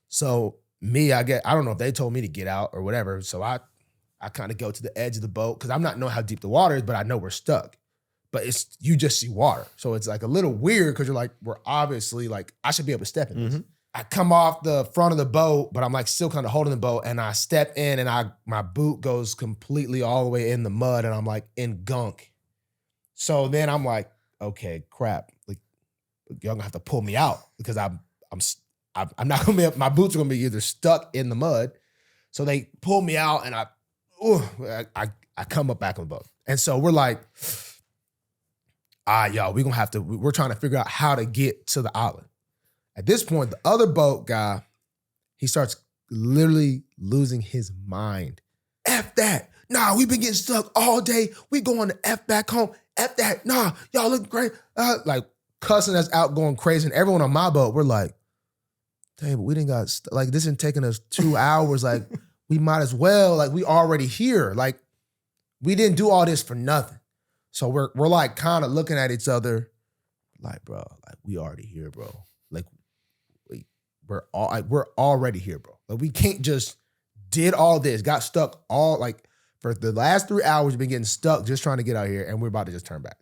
Speaker 1: So I don't know if they told me to get out or whatever. So I kind of go to the edge of the boat because I'm not knowing how deep the water is, but I know we're stuck. But you just see water. So it's like a little weird because you're like, we're obviously like, I should be able to step in this. Mm-hmm. I come off the front of the boat, but I'm like still kind of holding the boat, and I step in, and my boot goes completely all the way in the mud, and I'm like in gunk. So then I'm like, okay, crap. Like, y'all gonna have to pull me out because I'm not gonna be, my boots are gonna be either stuck in the mud. So they pull me out, and I come up back on the boat. And so we're like, y'all, we're trying to figure out how to get to the island. At this point, the other boat guy, he starts literally losing his mind. F that. Nah, we've been getting stuck all day. We going to F back home. F that. Nah, y'all look great. Like cussing us out, going crazy. And everyone on my boat, we're like, dang, but we didn't got, like this isn't taking us 2 hours. Like we might as well, like we already here. Like we didn't do all this for nothing. So we're like kind of looking at each other like, bro, like we already here, bro. Like we're already here, bro. Like we can't just did all this, got stuck all like for the last 3 hours, we've been getting stuck just trying to get out here and we're about to just turn back.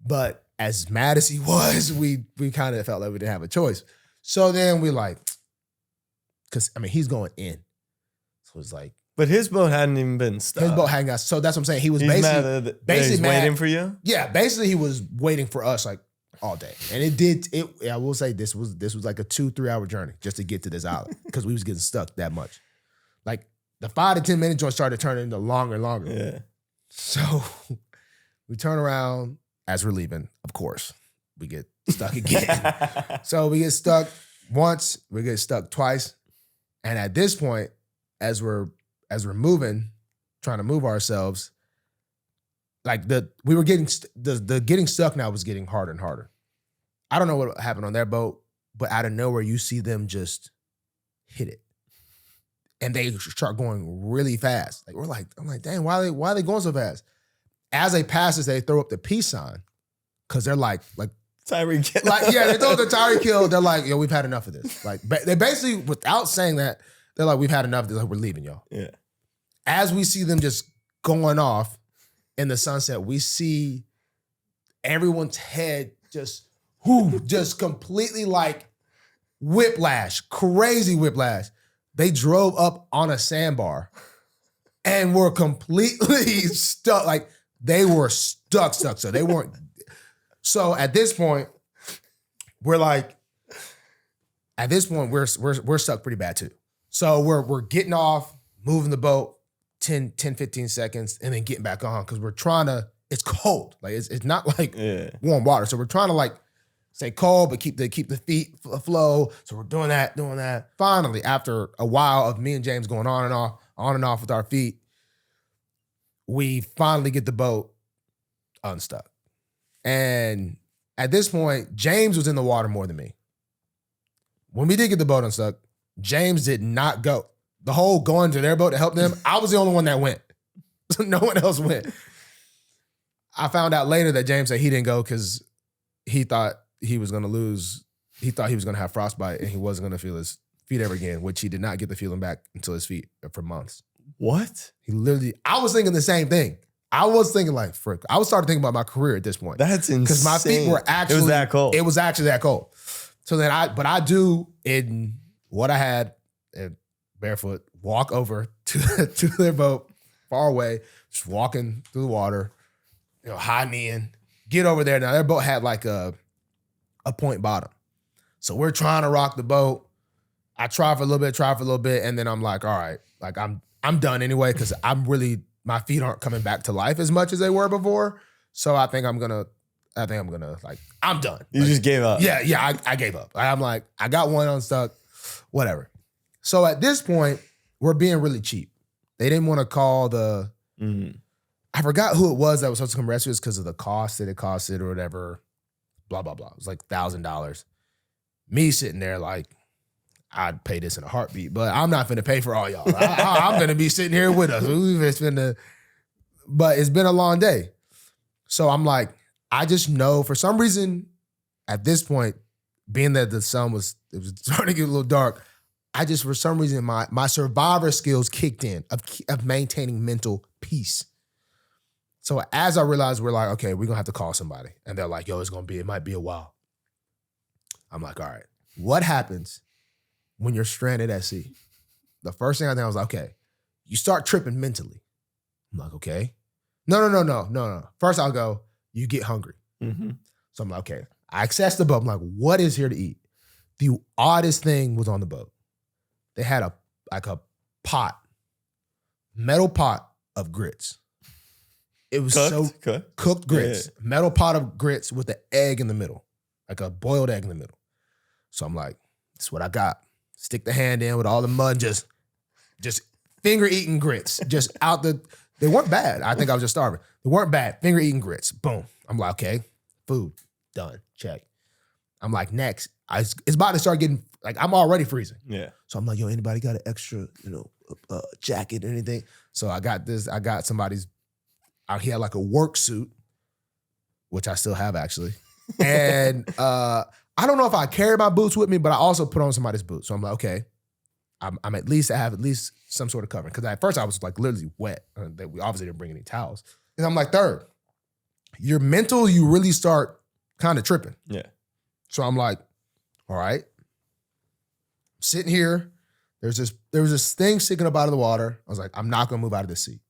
Speaker 1: But as mad as he was, we kind of felt like we didn't have a choice. So then we like, because I mean, he's going in. So it's like,
Speaker 2: but his boat hadn't even been stuck.
Speaker 1: His boat hadn't got, so that's what I'm saying. He was
Speaker 2: He's
Speaker 1: basically mad.
Speaker 2: Waiting for you?
Speaker 1: Yeah, basically he was waiting for us like all day. And I will say this was like a 2-3 hour journey just to get to this island because we was getting stuck that much. Like the 5 to 10 minute joint started turning into longer and longer.
Speaker 2: Yeah.
Speaker 1: So we turn around as we're leaving, of course. We get stuck again. So we get stuck once, we get stuck twice. And at this point, as we're moving, trying to move ourselves, like we were getting the getting stuck now was getting harder and harder. I don't know what happened on their boat, but out of nowhere you see them just hit it, and they start going really fast. Like I'm like, dang, why are they going so fast? As they pass us, they throw up the peace sign because they're like
Speaker 2: Tyreek Hill.
Speaker 1: Like yeah, they throw up the Tyreek Hill. They're like, yo, we've had enough of this. Like they basically, without saying that, they're like, we've had enough of this. Like, we're leaving, y'all.
Speaker 2: Yeah.
Speaker 1: As we see them just going off in the sunset, we see everyone's head just completely like whiplash, crazy whiplash. They drove up on a sandbar and were completely stuck. Like they were stuck. So they weren't. So at this point, we're stuck pretty bad too. So we're getting off, moving the boat 10, 15 seconds, and then getting back on because we're trying to, it's cold. Like it's not like warm water. So we're trying to like stay cold, but keep the feet flow. So we're doing that. Finally, after a while of me and James going on and off with our feet, we finally get the boat unstuck. And at this point, James was in the water more than me. When we did get the boat unstuck, James did not go. The whole going to their boat to help them, I was the only one that went. No one else went. I found out later that James said he didn't go because he thought he was going to lose. He thought he was going to have frostbite and he wasn't going to feel his feet ever again, which he did not get the feeling back until his feet for months.
Speaker 2: What?
Speaker 1: I was thinking the same thing. I was thinking like, frick. I was starting to think about my career at this point.
Speaker 2: That's insane.
Speaker 1: Because my feet were actually. It was that cold. It was actually that cold. So then I do in what I had, barefoot, walk over to their boat, far away, just walking through the water, high kneeing, get over there. Now their boat had like a point bottom. So we're trying to rock the boat. I try for a little bit, and then I'm like, all right, like I'm done anyway, because my feet aren't coming back to life as much as they were before. So I think I'm gonna like, I'm done.
Speaker 2: You just gave up.
Speaker 1: Yeah, I gave up. I'm like, I got one unstuck, whatever. So at this point, we're being really cheap. They didn't want to call I forgot who it was that was supposed to come rescue us because of the cost that it costed or whatever, blah, blah, blah. It was like $1,000. Me sitting there like, I'd pay this in a heartbeat, but I'm not finna pay for all y'all. I'm gonna be sitting here with us. But it's been a long day. So I'm like, I just know for some reason at this point, being that the sun was starting to get a little dark, I just, for some reason, my survivor skills kicked in of maintaining mental peace. So as I realized, we're like, okay, we're gonna have to call somebody. And they're like, yo, it might be a while. I'm like, all right, what happens when you're stranded at sea? The first thing I think, I was like, okay, you start tripping mentally. I'm like, okay. No. First I'll go, you get hungry. Mm-hmm. So I'm like, okay. I access the boat. I'm like, what is here to eat? The oddest thing was on the boat. They had a metal pot of grits. It was cooked grits, metal pot of grits with an egg in the middle, like a boiled egg in the middle. So I'm like, this is what I got. Stick the hand in with all the mud, just finger eating grits, just out the. They weren't bad. I think I was just starving. They weren't bad. Finger eating grits. Boom. I'm like, okay, food done. Check. I'm like, next. It's about to start getting like I'm already freezing.
Speaker 2: Yeah.
Speaker 1: So I'm like, yo, anybody got an extra, jacket or anything? So I got this. I got somebody's. He had like a work suit, which I still have actually. And I don't know if I carry my boots with me, but I also put on somebody's boots. So I'm like, okay, I have at least some sort of covering. Because at first I was like literally wet. We obviously didn't bring any towels. And I'm like, third, your mental, you really start kind of tripping.
Speaker 2: Yeah. So
Speaker 1: I'm like, all right, I'm sitting here. There was this thing sticking up out of the water. I was like, I'm not gonna move out of this seat.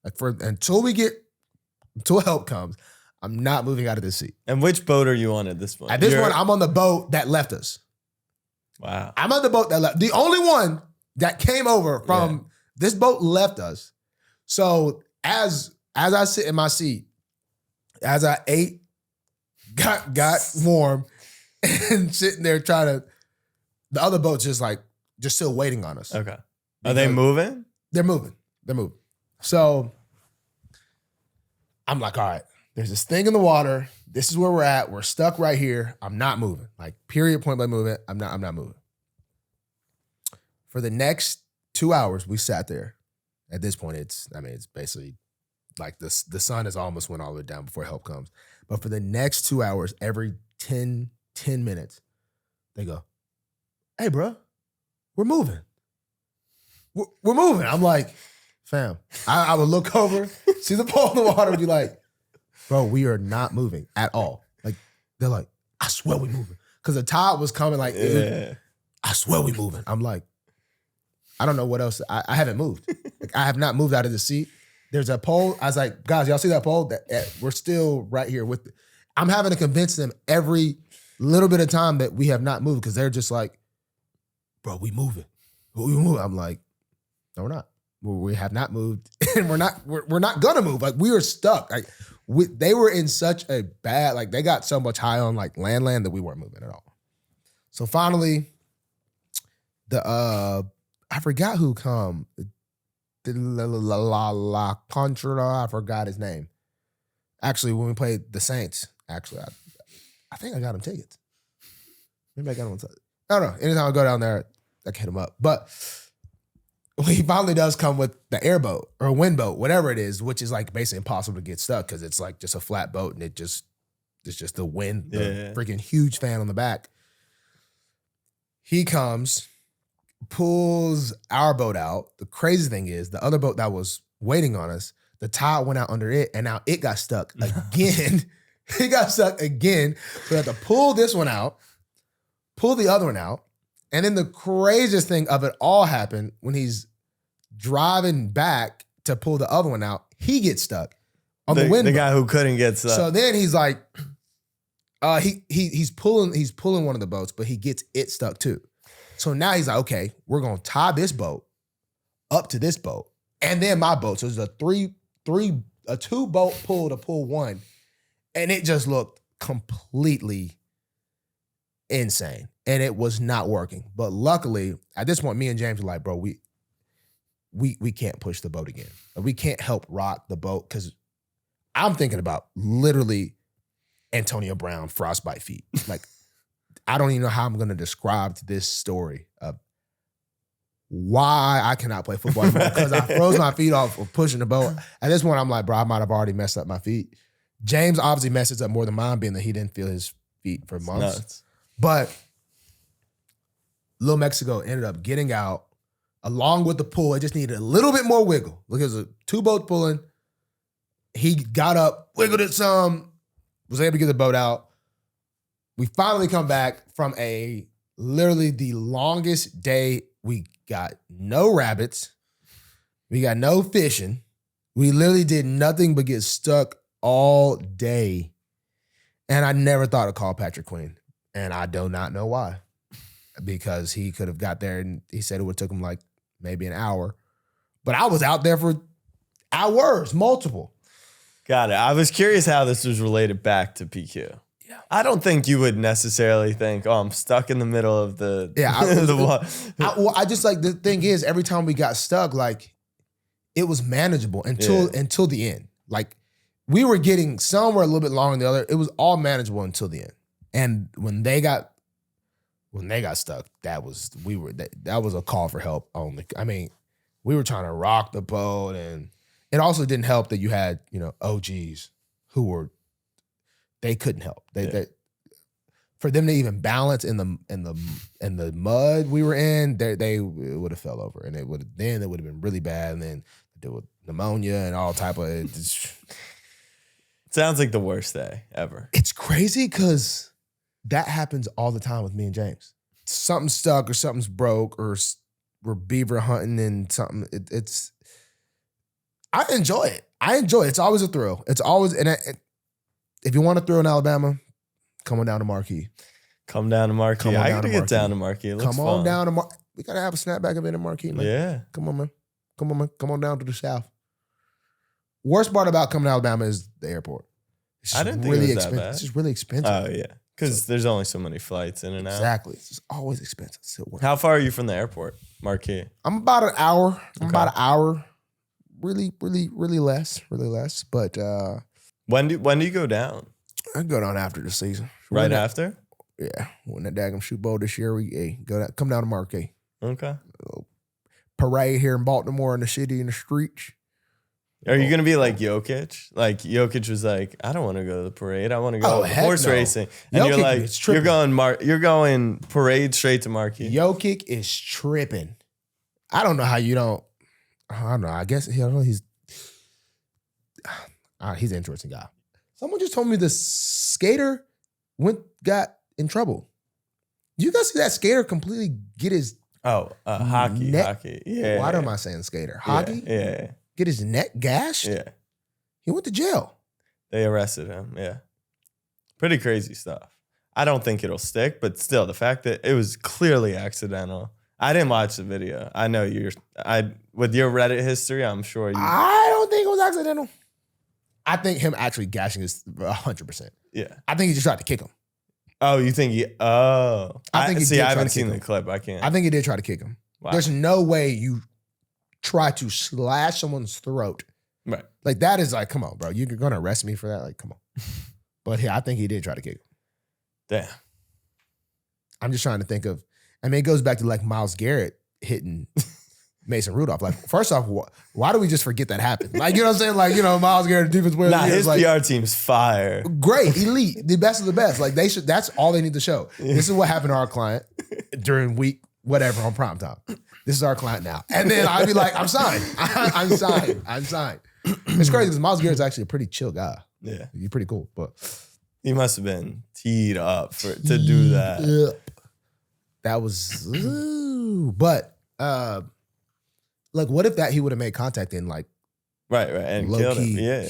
Speaker 1: Like until help comes, I'm not moving out of this seat.
Speaker 2: And which boat are you on at this point?
Speaker 1: At this point, I'm on the boat that left us.
Speaker 2: Wow.
Speaker 1: I'm on the boat that left. The only one that came over from this boat left us. So as I sit in my seat, as I ate, got warm, and sitting there the other boat's just still waiting on us.
Speaker 2: Okay. Are they moving?
Speaker 1: They're moving. So I'm like, all right, there's this thing in the water. This is where we're at. We're stuck right here. I'm not moving. Like, period, point blank moving. I'm not moving. For the next 2 hours, we sat there. At this point, it's basically like the sun has almost went all the way down before help comes. But for the next 2 hours, every 10 minutes, they go, hey, bro, we're moving. We're moving. I'm like, fam. I would look over, see the pole in the water, and be like, bro, we are not moving at all. Like, they're like, I swear we moving. Because the tide was coming like, I swear we moving. I'm like, I don't know what else. I haven't moved. Like, I have not moved out of the seat. There's a pole. I was like, guys, y'all see that pole? We're still right here with it. I'm having to convince them every little bit of time that we have not moved because they're just like, bro, we moving. We moving. I'm like, no, we're not. We have not moved, and we're not gonna move. Like, we are stuck. Like, they were in such a bad, like, they got so much high on like land that we weren't moving at all. So finally, I forgot who come. La Contra, I forgot his name. Actually, when we played the Saints, I think I got him tickets. Maybe I got him on tickets. I don't know. Anytime I go down there, I can hit him up. But he finally does come with the airboat or a wind boat, whatever it is, which is like basically impossible to get stuck because it's like just a flat boat and it's just the wind, the freaking huge fan on the back. He comes, pulls our boat out. The crazy thing is the other boat that was waiting on us, the tide went out under it and now it got stuck again. It got stuck again. So we had to pull this one out, pull the other one out. And then the craziest thing of it all happened when he's driving back to pull the other one out. He gets stuck on the window.
Speaker 2: The guy who couldn't get stuck.
Speaker 1: So then he's like, he's pulling one of the boats, but he gets it stuck too. So now he's like, okay, we're gonna tie this boat up to this boat, and then my boat. So there's a two boat pull to pull one, and it just looked completely insane. And it was not working. But luckily, at this point, me and James were like, bro, we can't push the boat again. We can't help rock the boat because I'm thinking about literally Antonio Brown frostbite feet. Like, I don't even know how I'm going to describe this story of why I cannot play football anymore because I froze my feet off of pushing the boat. At this point, I'm like, bro, I might have already messed up my feet. James obviously messes up more than mine, being that he didn't feel his feet for months.
Speaker 2: Nuts.
Speaker 1: But Little Mexico ended up getting out along with the pull. It just needed a little bit more wiggle. Look, it was a two boat pulling. He got up, wiggled it some, was able to get the boat out. We finally come back from literally the longest day. We got no rabbits. We got no fishing. We literally did nothing but get stuck all day. And I never thought to call Patrick Queen. And I do not know why. Because he could have got there and he said it would have took him like maybe an hour. But I was out there for hours, multiple.
Speaker 2: Got it. I was curious how this was related back to PQ.
Speaker 1: Yeah.
Speaker 2: I don't think you would necessarily think, I'm stuck in the middle of the
Speaker 1: I just like the thing is every time we got stuck, like it was manageable until the end. Like we were getting somewhere a little bit longer than the other. It was all manageable until the end. And when they got stuck, that was a call for help only. I mean, we were trying to rock the boat, and it also didn't help that you had, OGs who they couldn't help. They for them to even balance in the mud we were in, they would have fell over, and it would have been really bad, and then there was pneumonia and all type of. It
Speaker 2: sounds like the worst day ever.
Speaker 1: It's crazy because that happens all the time with me and James. Something's stuck or something's broke or we're beaver hunting and something. I enjoy it. It's always a thrill. It's always, if you want to throw in Alabama, come on down to Marquee.
Speaker 2: Come down to Marquee. I gotta get down to Marquee. It looks
Speaker 1: Come on
Speaker 2: fun.
Speaker 1: down to Marquee. We gotta have a snapback event in Marquee, man.
Speaker 2: Yeah.
Speaker 1: Come on, man. Come on down to the South. Worst part about coming to Alabama is the airport.
Speaker 2: I didn't think it was that bad.
Speaker 1: It's just really expensive.
Speaker 2: Oh, yeah. Because there's only so many flights in and out.
Speaker 1: Exactly. It's just always expensive.
Speaker 2: How far are you from the airport, Marquee?
Speaker 1: I'm about an hour. Really, really, really less. But
Speaker 2: when do you go down?
Speaker 1: I go down after the season.
Speaker 2: Right after?
Speaker 1: Yeah. When that daggum shoot bowl this year, we come down to Marquee.
Speaker 2: Okay.
Speaker 1: Parade here in Baltimore in the city, in the streets.
Speaker 2: Are you gonna be like Jokic? Like Jokic was like, I don't want to go to the parade. I want to go horse racing. And you're like, you're going parade straight to Marquee.
Speaker 1: Jokic is tripping. I don't know how you don't. I don't know. I guess he's an interesting guy. Someone just told me the skater got in trouble. You guys see that skater completely get his
Speaker 2: hockey. Yeah.
Speaker 1: Why am I saying skater? Hockey?
Speaker 2: Yeah.
Speaker 1: Get his neck gashed?
Speaker 2: Yeah.
Speaker 1: He went to jail.
Speaker 2: They arrested him. Yeah. Pretty crazy stuff. I don't think it'll stick, but still, the fact that it was clearly accidental. I didn't watch the video. I know with your Reddit history, I'm sure you.
Speaker 1: I don't think it was accidental. I think him actually gashing is 100%.
Speaker 2: Yeah.
Speaker 1: I think he just tried to kick him.
Speaker 2: Oh, you think he? Oh. I haven't seen the clip. I can't.
Speaker 1: I think he did try to kick him.
Speaker 2: Wow.
Speaker 1: There's no way you try to slash someone's throat.
Speaker 2: Right.
Speaker 1: Like that is like, come on, bro. You're gonna arrest me for that? Like, come on. But yeah, I think he did try to kick him.
Speaker 2: Damn.
Speaker 1: I'm just trying to think of, I mean, it goes back to like Myles Garrett hitting Mason Rudolph. Like, first off, why do we just forget that happened? Like, you know what I'm saying? Like, Myles Garrett, defense player.
Speaker 2: Nah, his
Speaker 1: like,
Speaker 2: PR team's fire.
Speaker 1: Great, elite, the best of the best. Like that's all they need to show. Yeah. This is what happened to our client during week whatever on primetime. This is our client now. And then I'd be like, I'm signed. I'm signed. It's crazy because Myles Garrett's actually a pretty chill guy.
Speaker 2: Yeah.
Speaker 1: He's pretty cool. But
Speaker 2: he must have been teed up to do that.
Speaker 1: That was, but like, what if he would have made contact in like,
Speaker 2: right, and
Speaker 1: low
Speaker 2: killed
Speaker 1: key,
Speaker 2: him? Yeah,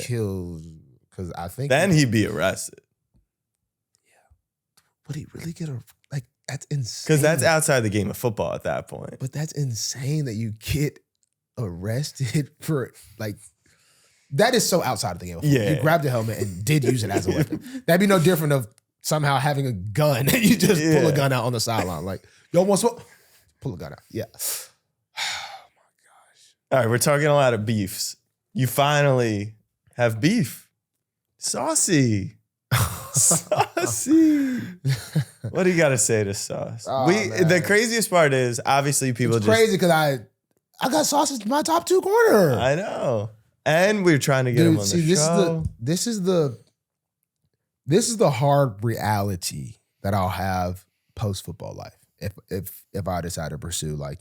Speaker 1: because I think
Speaker 2: then he'd be arrested.
Speaker 1: Yeah, would he really get like? That's insane.
Speaker 2: Because that's outside the game of football at that point.
Speaker 1: But that's insane that you get arrested for like. That is so outside of the game of football.
Speaker 2: Yeah,
Speaker 1: he grabbed the helmet and did use it as a weapon. That'd be no different of somehow having a gun and you just pull a gun out on the sideline. Like, yo, want smoke? Pull a gun out. Yeah. Oh my gosh.
Speaker 2: All right, we're talking a lot of beefs. You finally have beef. Saucy. Saucy. What do you got to say to Sauce?
Speaker 1: Oh,
Speaker 2: the craziest part is obviously people
Speaker 1: it's crazy because I got Sauce as my top 2 corner.
Speaker 2: I know. And we're trying to get him on the show.
Speaker 1: This is the hard reality that I'll have post football life if I decide to pursue like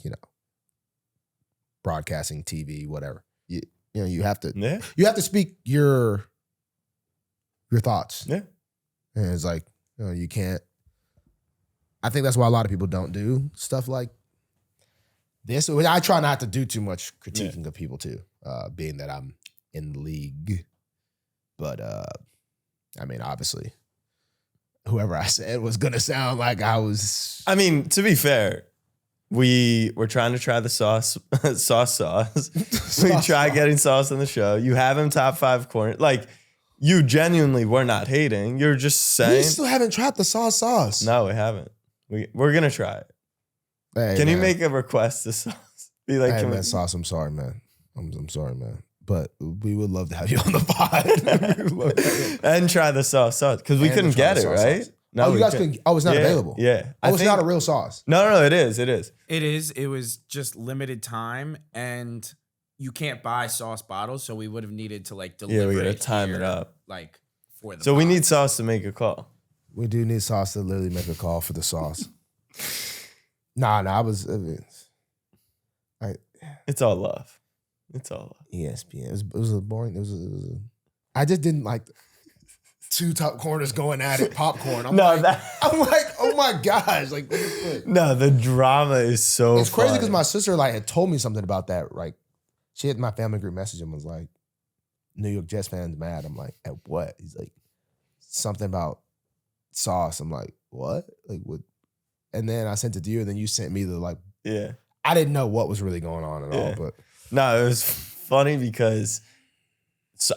Speaker 1: broadcasting, TV, whatever. You have to speak your thoughts.
Speaker 2: Yeah,
Speaker 1: and it's like you can't. I think that's why a lot of people don't do stuff like this. I try not to do too much critiquing of people too. Being that I'm in the league. But, I mean, obviously, whoever I said was going to sound like I was...
Speaker 2: I mean, to be fair, we were trying to try the sauce. We tried getting Sauce on the show. You have him top 5 corner. Like, you genuinely were not hating. You're just saying.
Speaker 1: We still haven't tried the sauce.
Speaker 2: No, we haven't. We're gonna try it.
Speaker 1: Hey,
Speaker 2: Can
Speaker 1: man.
Speaker 2: you make a request to sauce? Be like,
Speaker 1: Hey,
Speaker 2: can
Speaker 1: man,
Speaker 2: we-
Speaker 1: sauce. I'm sorry, man. I'm sorry, man. But we would love to have you on the pod.
Speaker 2: and try the sauce because we
Speaker 1: And
Speaker 2: couldn't
Speaker 1: try
Speaker 2: get
Speaker 1: the
Speaker 2: it
Speaker 1: sauce.
Speaker 2: right. No,
Speaker 1: Oh, you
Speaker 2: we
Speaker 1: guys
Speaker 2: couldn't.
Speaker 1: couldn't. Oh, it's not
Speaker 2: Yeah,
Speaker 1: available.
Speaker 2: Yeah.
Speaker 1: Oh, it's not a real sauce.
Speaker 2: No, it is. It is.
Speaker 3: It is. It was just limited time, and you can't buy sauce bottles, so we would have needed to like deliver.
Speaker 2: Yeah, we gotta
Speaker 3: it
Speaker 2: time it
Speaker 3: here,
Speaker 2: up.
Speaker 3: like for the.
Speaker 2: So we
Speaker 3: pod.
Speaker 2: need sauce to make a call.
Speaker 1: We do need sauce to literally make a call for the sauce. Nah, I was.
Speaker 2: It's all love. It's all love.
Speaker 1: ESPN. It was a boring. It was a, I just didn't like two top corners going at it. Popcorn. I'm like, oh my gosh, like what the fuck?
Speaker 2: No, the drama is so.
Speaker 1: It's crazy
Speaker 2: funny.
Speaker 1: because my sister like had told me something about that. Like she had my family group message and was like, "New York Jets fans mad." I'm like, "At what?" He's like, "Something about sauce." I'm like, "What?" Like what? And then I sent it to you, and then you sent me the like.
Speaker 2: Yeah.
Speaker 1: I didn't know what was really going on at all, but
Speaker 2: No, it was funny because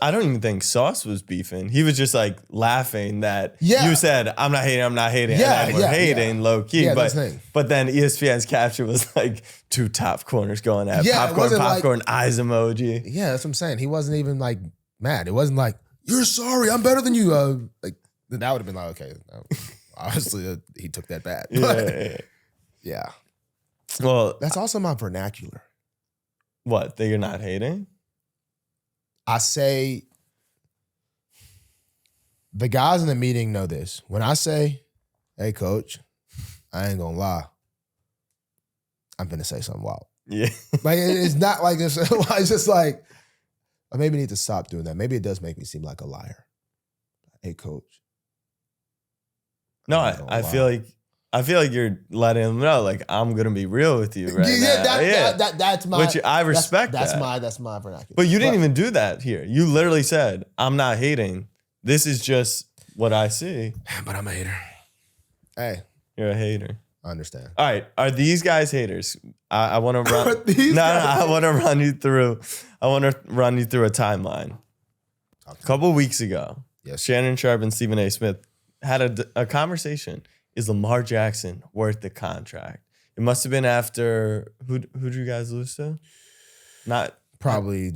Speaker 2: I don't even think Sauce was beefing. He was just like laughing that
Speaker 1: Yeah.
Speaker 2: you said, I'm not hating,
Speaker 1: Yeah,
Speaker 2: and then we're
Speaker 1: yeah,
Speaker 2: hating low key.
Speaker 1: Yeah, that's the thing.
Speaker 2: But then ESPN's caption was like two top corners going at
Speaker 1: Yeah, it wasn't
Speaker 2: popcorn, eyes emoji.
Speaker 1: yeah, that's what I'm saying. He wasn't even like mad. It wasn't like, "You're sorry, I'm better than you." Like that would have been like, okay. No. Obviously, he took that bad. But, yeah.
Speaker 2: Well,
Speaker 1: That's also my vernacular.
Speaker 2: what? That you're not hating?
Speaker 1: I say, the guys in the meeting know this. When I say, "Hey, coach, I ain't gonna lie, I'm finna say something wild."
Speaker 2: Yeah.
Speaker 1: Like it's not like it's just like, I maybe need to stop doing that. Maybe it does make me seem like a liar. "Hey, coach."
Speaker 2: No,
Speaker 1: I ain't gonna
Speaker 2: I
Speaker 1: lie.
Speaker 2: feel like you're letting them know, like, I'm gonna be real with you right
Speaker 1: Yeah,
Speaker 2: now.
Speaker 1: that's my.
Speaker 2: Which I respect
Speaker 1: That's
Speaker 2: that.
Speaker 1: that's my vernacular.
Speaker 2: But you didn't even do that here. You literally said, I'm not hating. This is just what I see.
Speaker 1: But I'm a hater. Hey,
Speaker 2: You're a hater.
Speaker 1: I understand.
Speaker 2: All right. Are these guys haters? I want to run.
Speaker 1: Are these guys
Speaker 2: I want to run you through. I want to run you through a timeline. A couple weeks ago,
Speaker 1: Yes.
Speaker 2: Shannon, Sharpe, and Stephen A. Smith had a conversation. Is Lamar Jackson worth the contract? It must have been after who'd you guys lose to? Not
Speaker 1: Probably.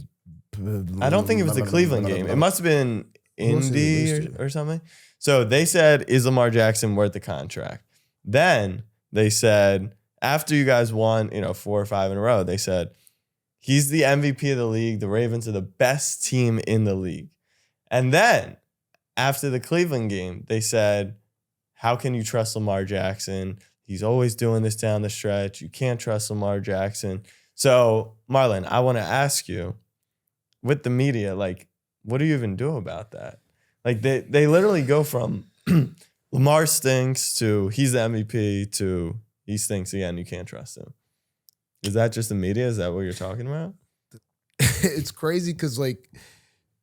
Speaker 2: I don't think it was the Cleveland game. It must have been
Speaker 1: Who else did we
Speaker 2: Indy
Speaker 1: lose to?
Speaker 2: or something. So they said, is Lamar Jackson worth the contract? Then they said, after you guys won, 4 or 5 in a row, they said, he's the MVP of the league. The Ravens are the best team in the league. And then after the Cleveland game, they said, how can you trust Lamar Jackson? He's always doing this down the stretch. You can't trust Lamar Jackson. So, Marlon, I want to ask you, with the media, like, what do you even do about that? Like, they literally go from Lamar stinks to he's the MVP to he stinks again, you can't trust him. Is that just the media? Is that what you're talking about?
Speaker 1: It's crazy because like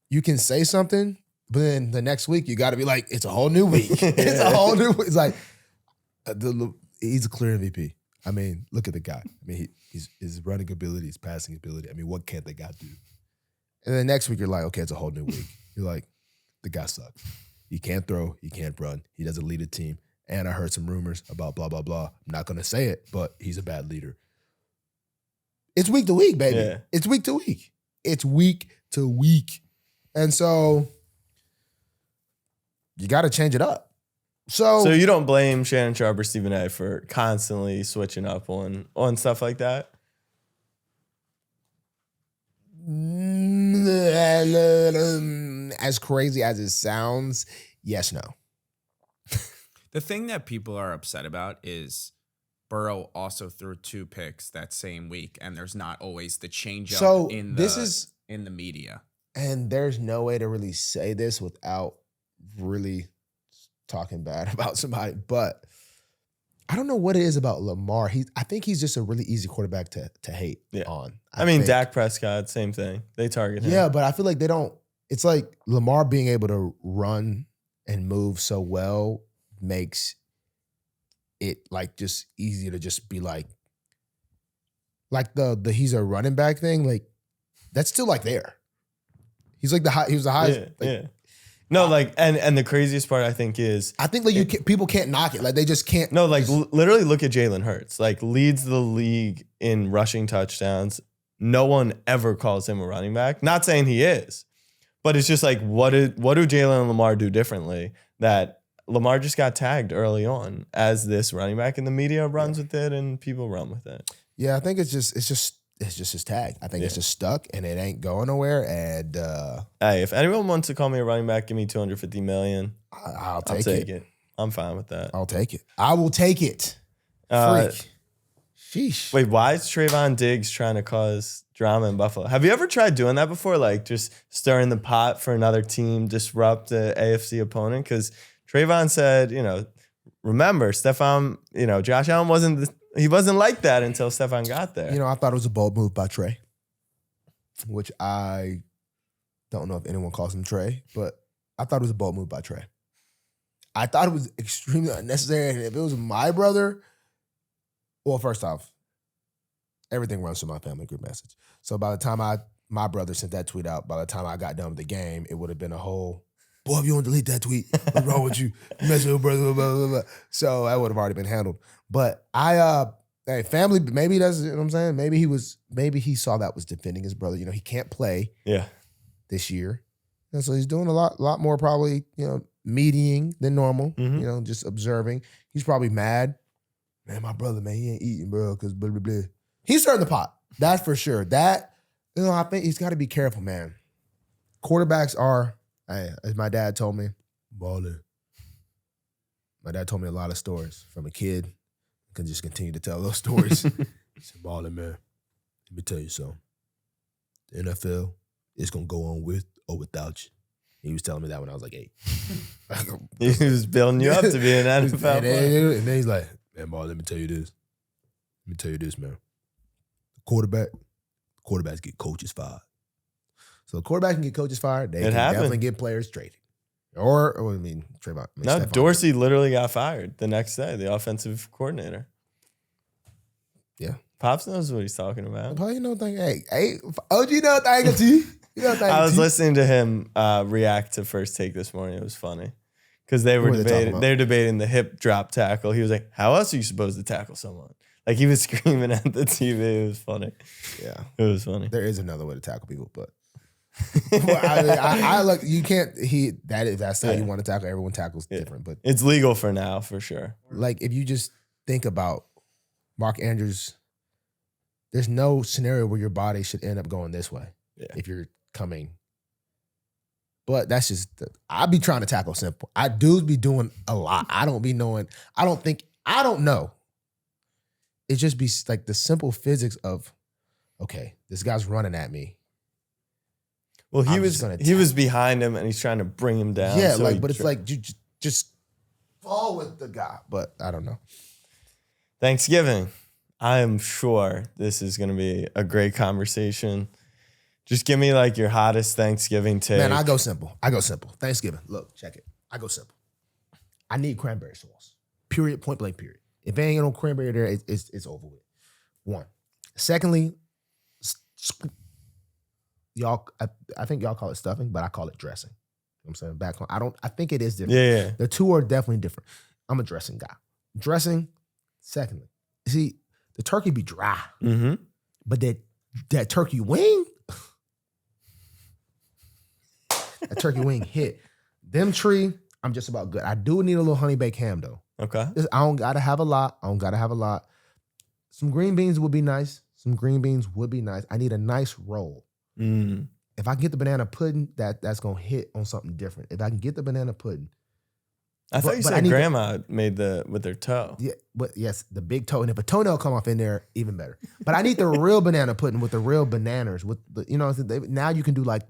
Speaker 1: you can say something, but then the next week you got to be like, it's a whole new week. It's a whole new. It's like he's a clear MVP. I mean, look at the guy. I mean, he's his running ability, his passing ability. I mean, what can't the guy do? And then next week you're like, okay, it's a whole new week. You're like, the guy sucks. He can't throw. He can't run. He doesn't lead a team. And I heard some rumors about blah blah blah. I'm not gonna say it, but he's a bad leader. It's week to week, baby.
Speaker 2: Yeah.
Speaker 1: It's week to week. It's week to week. And so you got to change it up.
Speaker 2: So you don't blame Shannon Sharpe or Stephen A. for constantly switching up on stuff like that?
Speaker 1: As crazy as it sounds, yes, no.
Speaker 3: The thing that people are upset about is Burrow also threw 2 picks that same week, and there's not always the change up
Speaker 1: So
Speaker 3: in the media.
Speaker 1: And there's no way to really say this without really talking bad about somebody, but I don't know what it is about Lamar. I think he's just a really easy quarterback to hate on.
Speaker 2: I mean,
Speaker 1: think.
Speaker 2: Dak Prescott, same thing. They target him.
Speaker 1: Yeah, but I feel like they don't. It's like Lamar being able to run and move so well makes it like just easy to just be like the he's a running back thing. Like that's still like there. He's like he was the highest.
Speaker 2: Yeah,
Speaker 1: like,
Speaker 2: No, like, and the craziest part I think is
Speaker 1: I think like people can't knock it. Like they just can't.
Speaker 2: no, like literally look at Jalen Hurts. Like leads the league in rushing touchdowns. No one ever calls him a running back. Not saying he is, but it's just like what do Jalen and Lamar do differently that Lamar just got tagged early on as this running back, and the media runs with it and people run with it.
Speaker 1: Yeah, I think it's just his tag. I think it's just stuck and it ain't going nowhere. And
Speaker 2: hey, if anyone wants to call me a running back, give me $250 million.
Speaker 1: I'll take it.
Speaker 2: I'm fine with that.
Speaker 1: I'll take it. I will take it. Freak. Sheesh.
Speaker 2: Wait, why is Trayvon Diggs trying to cause drama in Buffalo? Have you ever tried doing that before? Like just stirring the pot for another team, disrupt the AFC opponent? Because Trayvon said, remember, Stephon, Josh Allen wasn't like that until Stephon got there.
Speaker 1: I thought it was a bold move by Trey, which I don't know if anyone calls him Trey, but I thought it was a bold move by Trey. I thought it was extremely unnecessary. And if it was my brother, well, first off, everything runs through my family group message. So by the time my brother sent that tweet out, by the time I got done with the game, it would have been a whole, boy, if you don't delete that tweet, what's wrong with you? You messing with brother, blah, blah, blah. So that would have already been handled. But hey, family, maybe that's, what I'm saying? Maybe he saw that was defending his brother. He can't play this year. And so he's doing a lot more probably, meeting than normal, just observing. He's probably mad. Man, my brother, man, he ain't eating, bro, because blah, blah, blah. He's stirring the pot. That's for sure. That, I think he's got to be careful, man. Quarterbacks are, as my dad told me, baller. My dad told me a lot of stories from a kid. I can just continue to tell those stories. He said, baller, man, let me tell you something. The NFL is going to go on with or without you. He was telling me that when I was like 8.
Speaker 2: He was building you up to be an NFL player.
Speaker 1: And then he's like, man, baller, let me tell you this. Let me tell you this, man. Quarterbacks get coaches fired. So quarterbacks can get coaches fired. They can definitely get players traded. Trayvon.
Speaker 2: No, Dorsey literally got fired the next day, the offensive coordinator.
Speaker 1: Yeah.
Speaker 2: Pops knows what he's talking about.
Speaker 1: Hey, OG know thing to you.
Speaker 2: I was listening to him react to First Take this morning. It was funny. Because they were debating the hip drop tackle. He was like, how else are you supposed to tackle someone? Like he was screaming at the TV. It was funny.
Speaker 1: Yeah.
Speaker 2: It was funny.
Speaker 1: There is another way to tackle people, but I look, you can't, that's how you want to tackle. Everyone tackles different, but
Speaker 2: it's legal for now, for sure.
Speaker 1: Like if you just think about Mark Andrews, there's no scenario where your body should end up going this way if you're coming. But that's just, I be trying to tackle simple. I do be doing a lot. I don't be knowing, I don't know. It just be like the simple physics of, okay, this guy's running at me.
Speaker 2: Well, he was behind him and he's trying to bring him down.
Speaker 1: Yeah, so but it's like you just fall with the guy. But I don't know.
Speaker 2: Thanksgiving. I am sure this is going to be a great conversation. Just give me like your hottest Thanksgiving take.
Speaker 1: Man, I go simple. Thanksgiving. Look, check it. I go simple. I need cranberry sauce. Period. Point blank. Period. If ain't no cranberry there, it's over with. One. Secondly, y'all, I think y'all call it stuffing, but I call it dressing. You know what I'm saying? Back home, I think it is different.
Speaker 2: Yeah.
Speaker 1: The two are definitely different. I'm a dressing guy. Dressing, secondly. See, the turkey be dry.
Speaker 2: Mm-hmm.
Speaker 1: But that turkey wing, that turkey wing hit. Them tree, I'm just about good. I do need a little honey baked ham though.
Speaker 2: Okay.
Speaker 1: I don't gotta have a lot. Some green beans would be nice. I need a nice roll.
Speaker 2: Mm.
Speaker 1: If I can get the banana pudding, that's gonna hit on something different. If I can get the banana pudding.
Speaker 2: I thought you said grandma made with their toe.
Speaker 1: Yeah, but yes, the big toe. And if a toenail come off in there, even better. But I need the real banana pudding with the real bananas. With the, now you can do like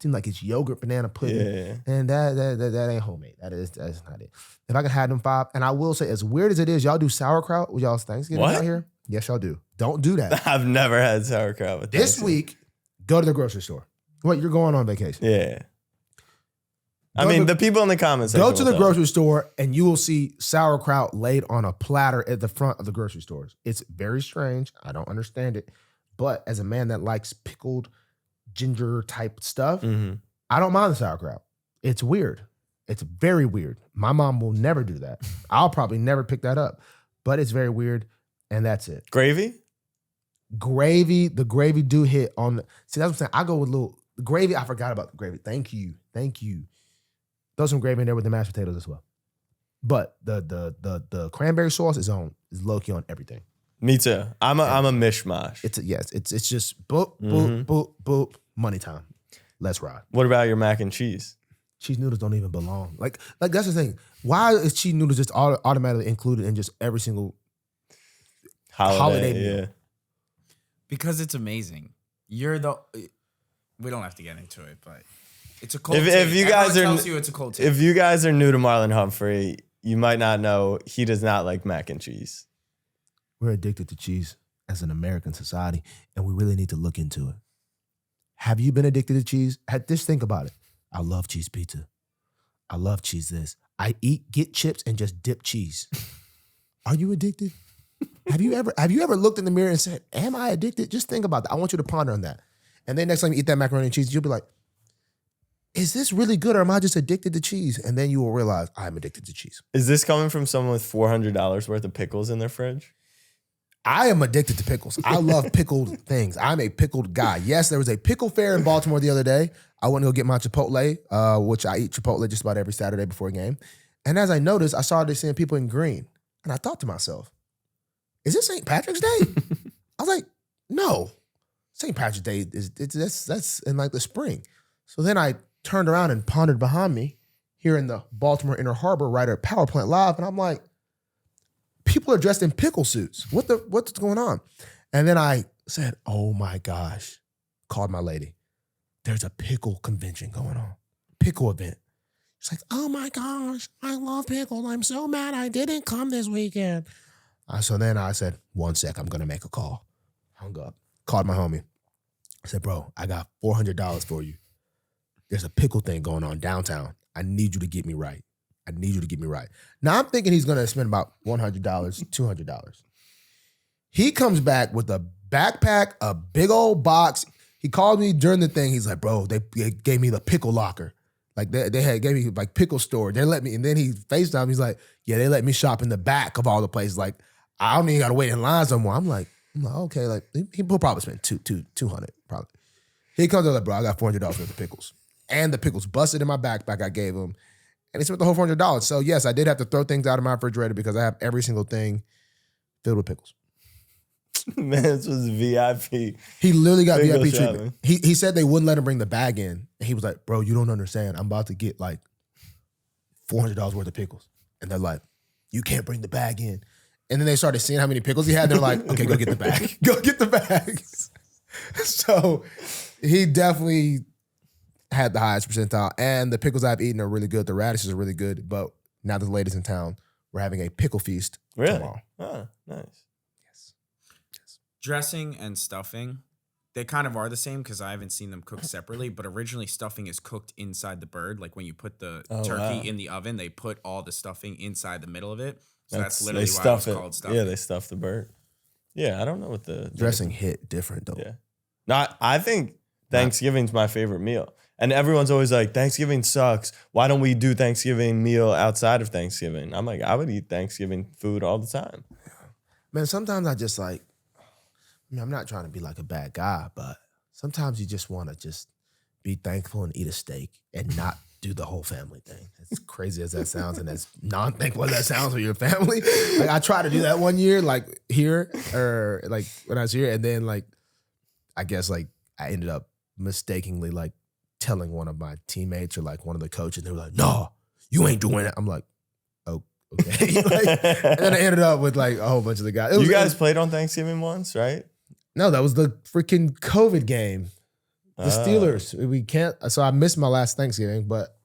Speaker 1: seems like it's yogurt banana pudding.
Speaker 2: Yeah.
Speaker 1: And that ain't homemade. That's not it. If I can have them 5, and I will say, as weird as it is, y'all do sauerkraut with y'all's Thanksgiving out here? Yes, y'all do. Don't do that.
Speaker 2: I've never had sauerkraut with
Speaker 1: this week. Go to the grocery store. What, you're going on vacation?
Speaker 2: Yeah. The people in the comments.
Speaker 1: Go to the grocery store and you will see sauerkraut laid on a platter at the front of the grocery stores. It's very strange. I don't understand it. But as a man that likes pickled ginger type stuff, I don't mind the sauerkraut. It's weird. It's very weird. My mom will never do that. I'll probably never pick that up. But it's very weird, and that's it.
Speaker 2: Gravy?
Speaker 1: Gravy, the gravy do hit on the, see, that's what I'm saying. I go with a little gravy. I forgot about the gravy. Thank you. Throw some gravy in there with the mashed potatoes as well. But the cranberry sauce is low-key on everything.
Speaker 2: Me too. I'm a mishmash.
Speaker 1: It's just boop, boop, boop, boop, money time. Let's ride.
Speaker 2: What about your mac and cheese?
Speaker 1: Cheese noodles don't even belong. Like that's the thing. Why is cheese noodles just automatically included in just every single holiday meal?
Speaker 2: Yeah.
Speaker 3: Because it's amazing. We don't have to get into it, but it's a cold
Speaker 2: take.
Speaker 3: If you guys tells you it's a cold take.
Speaker 2: If you guys are new to Marlon Humphrey, you might not know he does not like mac and cheese.
Speaker 1: We're addicted to cheese as an American society, and we really need to look into it. Have you been addicted to cheese? Just think about it. I love cheese pizza. I love cheese this. I get chips and just dip cheese. Are you addicted? Have you ever looked in the mirror and said, am I addicted? Just think about that. I want you to ponder on that. And then next time you eat that macaroni and cheese, you'll be like, is this really good or am I just addicted to cheese? And then you will realize I'm addicted to cheese.
Speaker 2: Is this coming from someone with $400 worth of pickles in their fridge?
Speaker 1: I am addicted to pickles. I love pickled things. I'm a pickled guy. Yes, there was a pickle fair in Baltimore the other day. I went to go get my Chipotle, which I eat Chipotle just about every Saturday before a game. And as I noticed, I started seeing people in green. And I thought to myself, is this St. Patrick's Day? I was like, no. St. Patrick's Day, that's in like the spring. So then I turned around and pondered behind me here in the Baltimore Inner Harbor right at Power Plant Live. And I'm like, people are dressed in pickle suits. What's going on? And then I said, oh my gosh, called my lady. There's a pickle convention going on. Pickle event. She's like, oh my gosh, I love pickles. I'm so mad I didn't come this weekend. So then I said, 1 sec, I'm going to make a call. Hung up. Called my homie. I said, bro, I got $400 for you. There's a pickle thing going on downtown. I need you to get me right. Now I'm thinking he's going to spend about $100, $200. He comes back with a backpack, a big old box. He called me during the thing. He's like, bro, they gave me the pickle locker. Like they gave me like pickle store. They let me, and then he FaceTime. He's like, yeah, they let me shop in the back of all the places. Like I don't even got to wait in lines no more. I'm like, okay, like he'll probably spend $200 probably. He comes up like, bro, I got $400 worth of pickles, and the pickles busted in my backpack I gave him, and he spent the whole $400. So yes, I did have to throw things out of my refrigerator because I have every single thing filled with pickles.
Speaker 2: Man, this was VIP.
Speaker 1: He literally got
Speaker 2: Pickle
Speaker 1: VIP
Speaker 2: shopping.
Speaker 1: treatment. He said they wouldn't let him bring the bag in. And he was like, bro, you don't understand. I'm about to get like $400 worth of pickles. And they're like, you can't bring the bag in. And then they started seeing how many pickles he had. They're like, okay, go get the bag. Go get the bags. So he definitely had the highest percentile. And the pickles I've eaten are really good. The radishes are really good. But now the ladies in town, we're having a pickle feast tomorrow.
Speaker 2: Oh, nice.
Speaker 3: Dressing and stuffing, they kind of are the same because I haven't seen them cooked separately, but originally stuffing is cooked inside the bird. Like when you put the turkey in the oven, they put all the stuffing inside the middle of it. So that's literally why it's called stuffing.
Speaker 2: Yeah, they stuff the bird. Yeah, I don't know what the
Speaker 1: dressing hit different though.
Speaker 2: Yeah. I think Thanksgiving's my favorite meal. And everyone's always like, Thanksgiving sucks. Why don't we do Thanksgiving meal outside of Thanksgiving? I'm like, I would eat Thanksgiving food all the time.
Speaker 1: Man, sometimes I just like, I mean, I'm not trying to be like a bad guy, but sometimes you just want to just be thankful and eat a steak and not do the whole family thing. As crazy as that sounds and as non-thankful as that sounds for your family. Like I tried to do that one year, like here, or like when I was here, and then like, I guess like I ended up mistakenly like telling one of my teammates or like one of the coaches, they were like, no, you ain't doing it. I'm like, oh, okay. Like, and then I ended up with like a whole bunch of the guys.
Speaker 2: You guys played on Thanksgiving once, right?
Speaker 1: No, that was the freaking COVID game. The Steelers. We can't. So I missed my last Thanksgiving, but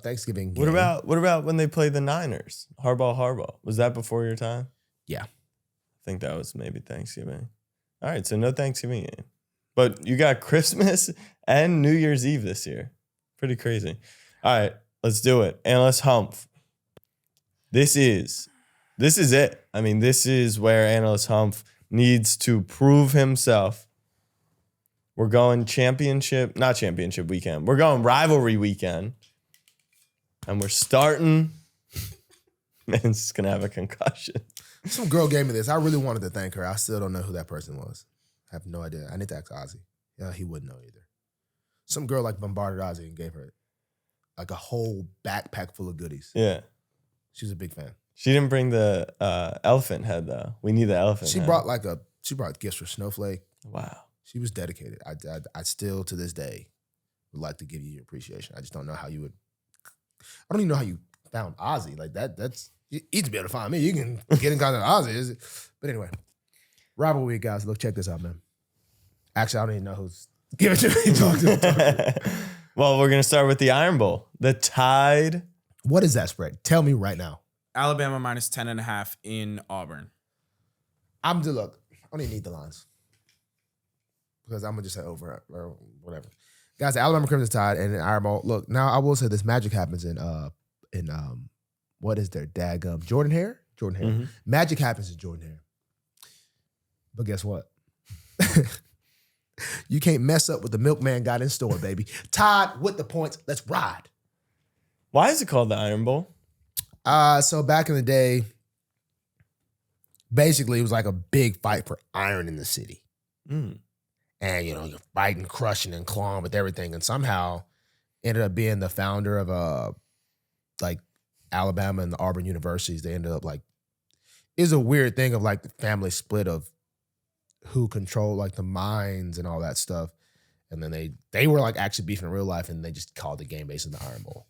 Speaker 1: Thanksgiving game.
Speaker 2: What about when they played the Niners? Harbaugh. Was that before your time?
Speaker 1: Yeah.
Speaker 2: I think that was maybe Thanksgiving. All right, so no Thanksgiving game. But you got Christmas and New Year's Eve this year. Pretty crazy. All right, let's do it. Analyst Humph. This is it. I mean, this is where Analyst Humph needs to prove himself. We're going not championship weekend. We're going rivalry weekend. and we're starting. Man's just gonna have a concussion.
Speaker 1: Some girl gave me this. I really wanted to thank her. I still don't know who that person was. I have no idea. I need to ask Ozzy. Yeah, he wouldn't know either. Some girl like bombarded Ozzy and gave her like a whole backpack full of goodies.
Speaker 2: Yeah.
Speaker 1: She was a big fan.
Speaker 2: She didn't bring the elephant head though. We need the elephant
Speaker 1: She
Speaker 2: head.
Speaker 1: brought gifts for Snowflake.
Speaker 2: Wow.
Speaker 1: She was dedicated. I still to this day would like to give you your appreciation. I just don't know how you would. I don't even know how you found Ozzy. Like that's easy to be able to find me. You can get in contact with Ozzy. But anyway, rivalry guys. Look, check this out, man. Actually, I don't even know who's giving it to me. Talk to me.
Speaker 2: Well, we're gonna start with the Iron Bowl. The Tide.
Speaker 1: What is that spread? Tell me right now.
Speaker 3: Alabama minus 10.5 in Auburn.
Speaker 1: I don't even need the lines. Because I'm going to just say over or whatever. Guys, the Alabama Crimson Tide and the Iron Bowl. Look, now I will say this magic happens in what is their daggum? Jordan Hare? Jordan Hare.
Speaker 2: Mm-hmm.
Speaker 1: Magic happens in Jordan Hare. But guess what? You can't mess up what the milkman got in store, baby. Tide with the points. Let's ride.
Speaker 2: Why is it called the Iron Bowl?
Speaker 1: So back in the day, basically it was like a big fight for iron in the city.
Speaker 2: Mm.
Speaker 1: And, you're fighting, crushing, and clawing with everything. And somehow ended up being the founder of Alabama and the Auburn universities. They ended up it's a weird thing of the family split of who controlled the mines and all that stuff. And then they were actually beefing in real life, and they just called the game based on the Iron Bowl.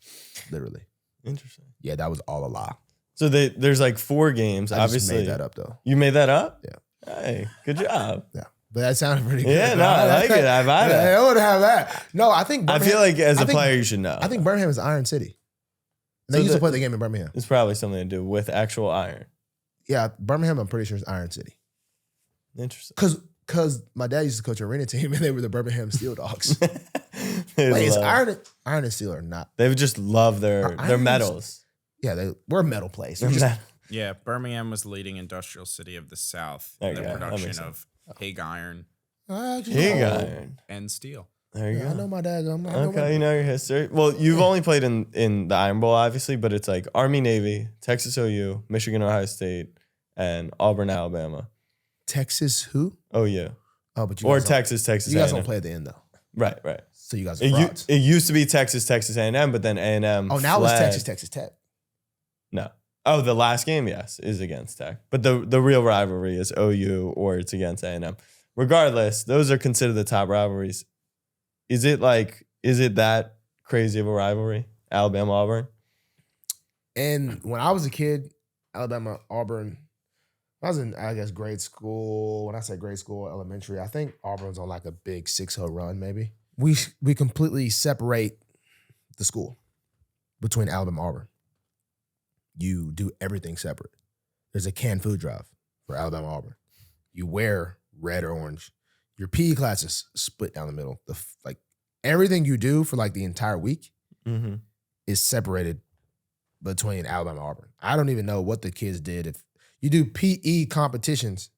Speaker 1: Literally.
Speaker 2: Interesting.
Speaker 1: Yeah, that was all a lie.
Speaker 2: So there's 4 games.
Speaker 1: I
Speaker 2: Obviously,
Speaker 1: just made that up though.
Speaker 2: You made that up?
Speaker 1: Yeah.
Speaker 2: Hey, good job.
Speaker 1: Yeah. But that sounded pretty good.
Speaker 2: Yeah, no, I like it. I buy that.
Speaker 1: I would have that. No, I think
Speaker 2: I feel like as a player, you should know.
Speaker 1: I think Birmingham is Iron City. They
Speaker 2: So
Speaker 1: used to play the game in Birmingham.
Speaker 2: It's probably something to do with actual iron.
Speaker 1: Yeah, Birmingham, I'm pretty sure is Iron City.
Speaker 2: Interesting.
Speaker 1: Because my dad used to coach an arena team, and they were the Birmingham Steel Dogs.
Speaker 2: They
Speaker 1: Is
Speaker 2: love-
Speaker 1: Iron and Steel are not.
Speaker 2: They would just love their
Speaker 1: Iron
Speaker 2: medals.
Speaker 1: Yeah, we're a metal place.
Speaker 2: Their
Speaker 1: We're just-
Speaker 2: medal-
Speaker 3: Yeah, Birmingham was the leading industrial city of the South
Speaker 2: There
Speaker 3: in
Speaker 2: you
Speaker 3: the
Speaker 2: go. That makes
Speaker 3: production of pig iron
Speaker 1: I actually
Speaker 2: Pig
Speaker 1: know.
Speaker 2: iron.
Speaker 3: and steel.
Speaker 2: There you
Speaker 1: Yeah, I
Speaker 2: go.
Speaker 1: know my dad.
Speaker 2: Okay, you know your history. Well, you've only played in the Iron Bowl, obviously, but it's Army, Navy, Texas OU, Michigan, Ohio State, and Auburn, Alabama.
Speaker 1: Texas who?
Speaker 2: OU.
Speaker 1: Oh, but you
Speaker 2: Or
Speaker 1: guys don't-
Speaker 2: Texas
Speaker 1: You guys
Speaker 2: A&M.
Speaker 1: don't play at the end though,
Speaker 2: Right, right.
Speaker 1: so you guys are frauds.
Speaker 2: It used to be Texas A&M, but then A&M
Speaker 1: Oh, now
Speaker 2: fled.
Speaker 1: it's Texas Tech.
Speaker 2: No. Oh, the last game, yes, is against Tech. But the real rivalry is OU or it's against A&M. Regardless, those are considered the top rivalries. Is it that crazy of a rivalry? Alabama, Auburn?
Speaker 1: And when I was a kid, Alabama, Auburn, I was in, I guess, grade school. When I say grade school, elementary, I think Auburn's on a big 6-0 run, maybe. We completely separate the school between Alabama and Auburn. You do everything separate. There's a canned food drive for Alabama and Auburn. You wear red or orange. Your PE classes split down the middle. Everything you do for the entire week
Speaker 2: Mm-hmm.
Speaker 1: is separated between Alabama and Auburn. I don't even know what the kids did. If you do PE competitions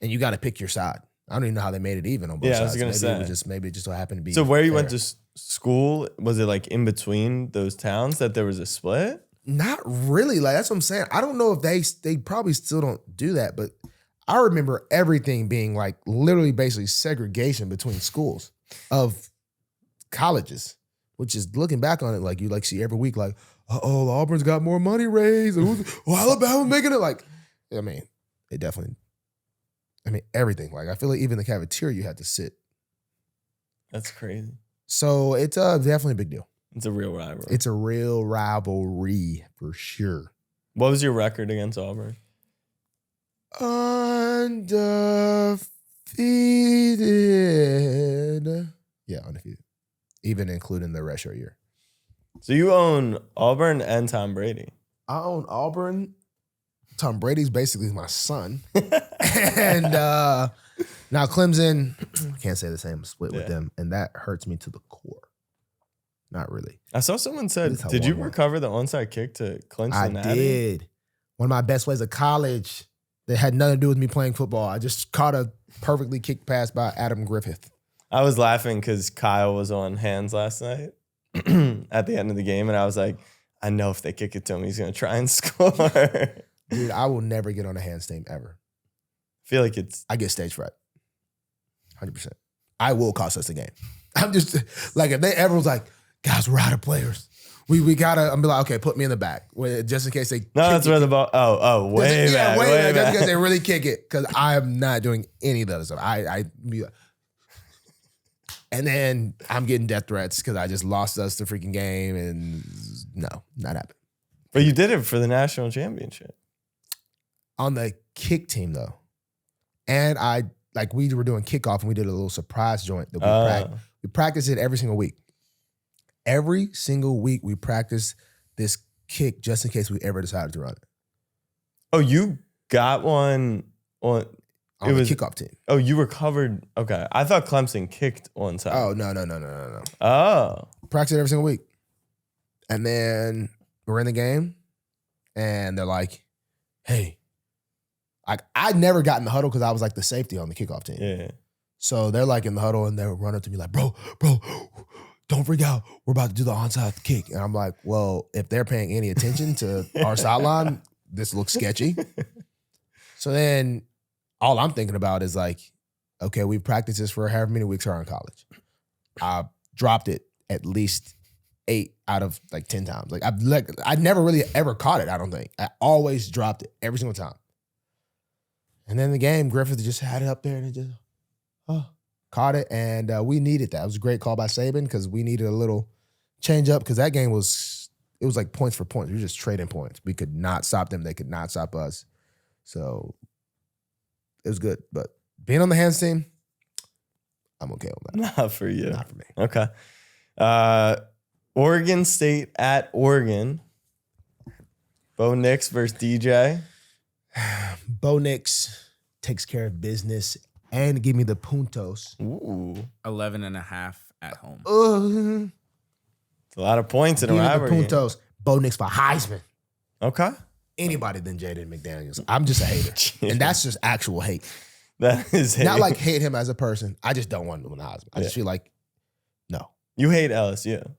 Speaker 1: and you got to pick your side, I don't even know how they made it even on both
Speaker 2: Yeah, I
Speaker 1: sides.
Speaker 2: was gonna
Speaker 1: Maybe it just so happened to be.
Speaker 2: So where you
Speaker 1: fair.
Speaker 2: went to school, was it in between those towns that there was a split?
Speaker 1: Not really. That's what I'm saying. I don't know if they probably still don't do that, but I remember everything being literally basically segregation between schools of colleges, which is looking back on it you see every week Auburn's got more money raised. Alabama making it it definitely. Everything. I feel even the cafeteria you had to sit.
Speaker 2: That's crazy.
Speaker 1: So it's definitely a big deal.
Speaker 2: It's a real rivalry.
Speaker 1: It's a real rivalry for sure.
Speaker 2: What was your record against Auburn?
Speaker 1: Undefeated. Yeah, undefeated. Even including the retro year.
Speaker 2: So you own Auburn and Tom Brady.
Speaker 1: I own Auburn. Tom Brady's basically my son. And now Clemson, can't say the same split with them. And that hurts me to the core. Not really.
Speaker 2: I saw someone said,
Speaker 1: This is how
Speaker 2: did you
Speaker 1: 1-1.
Speaker 2: recover the onside kick to clinch
Speaker 1: I
Speaker 2: the natty?
Speaker 1: did. One of my best plays of college that had nothing to do with me playing football. I just caught a perfectly kicked pass by Adam Griffith.
Speaker 2: I was laughing because Kyle was on hands last night at the end of the game. And I was like, I know if they kick it to him, he's going to try and score.
Speaker 1: Dude, I will never get on a hands team ever.
Speaker 2: I feel like
Speaker 1: I get stage fright. 100%. I will cost us the game. I'm just like, if they ever was like, guys, we're out of players. We gotta. I'm be like, okay, put me in the back, just in case they.
Speaker 2: No, that's where the ball. Oh, way back, way back.
Speaker 1: Just in case they really kick it, because I am not doing any of that stuff. I be like, and then I'm getting death threats because I just lost us the freaking game, and no, not happening.
Speaker 2: But you did it for the national championship
Speaker 1: on the kick team though, and we were doing kickoff, and we did a little surprise joint that we practiced it every single week. Every single week we practice this kick just in case we ever decided to run it.
Speaker 2: Oh, you got one on
Speaker 1: the kickoff team.
Speaker 2: Oh, you were covered. Okay. I thought Clemson kicked one time.
Speaker 1: Oh, no.
Speaker 2: Oh.
Speaker 1: Practice it every single week. And then we're in the game and they're like, hey, I never got in the huddle because I was like the safety on the kickoff team.
Speaker 2: Yeah.
Speaker 1: So they're like in the huddle and they're running to me like, bro, don't freak out. We're about to do the onside kick. And I'm like, well, if they're paying any attention to our sideline, this looks sketchy. So then all I'm thinking about is like, okay, we've practiced this for however many weeks we are in college. I dropped it at least 8 out of like 10 times. I never really ever caught it, I don't think. I always dropped it every single time. And then the game, Griffith just had it up there and it just, caught it, and we needed that. It was a great call by Saban because we needed a little change up because that game was like points for points. We were just trading points. We could not stop them. They could not stop us. So it was good. But being on the hands team, I'm okay with that.
Speaker 2: Not for you.
Speaker 1: Not for me.
Speaker 2: Okay. Oregon State at Oregon. Bo Nix versus DJ.
Speaker 1: Bo Nix takes care of business and give me the puntos.
Speaker 2: Ooh.
Speaker 3: 11.5 at home.
Speaker 2: It's a lot of points in a rivalry.
Speaker 1: Give me the puntos. Bo Nix for Heisman.
Speaker 2: Okay.
Speaker 1: Anybody than Jaden McDaniels. I'm just a hater. And that's just actual hate.
Speaker 2: That is hate.
Speaker 1: Not like hate him as a person. I just don't want him to win the Heisman. I just feel like, no.
Speaker 2: You hate LSU.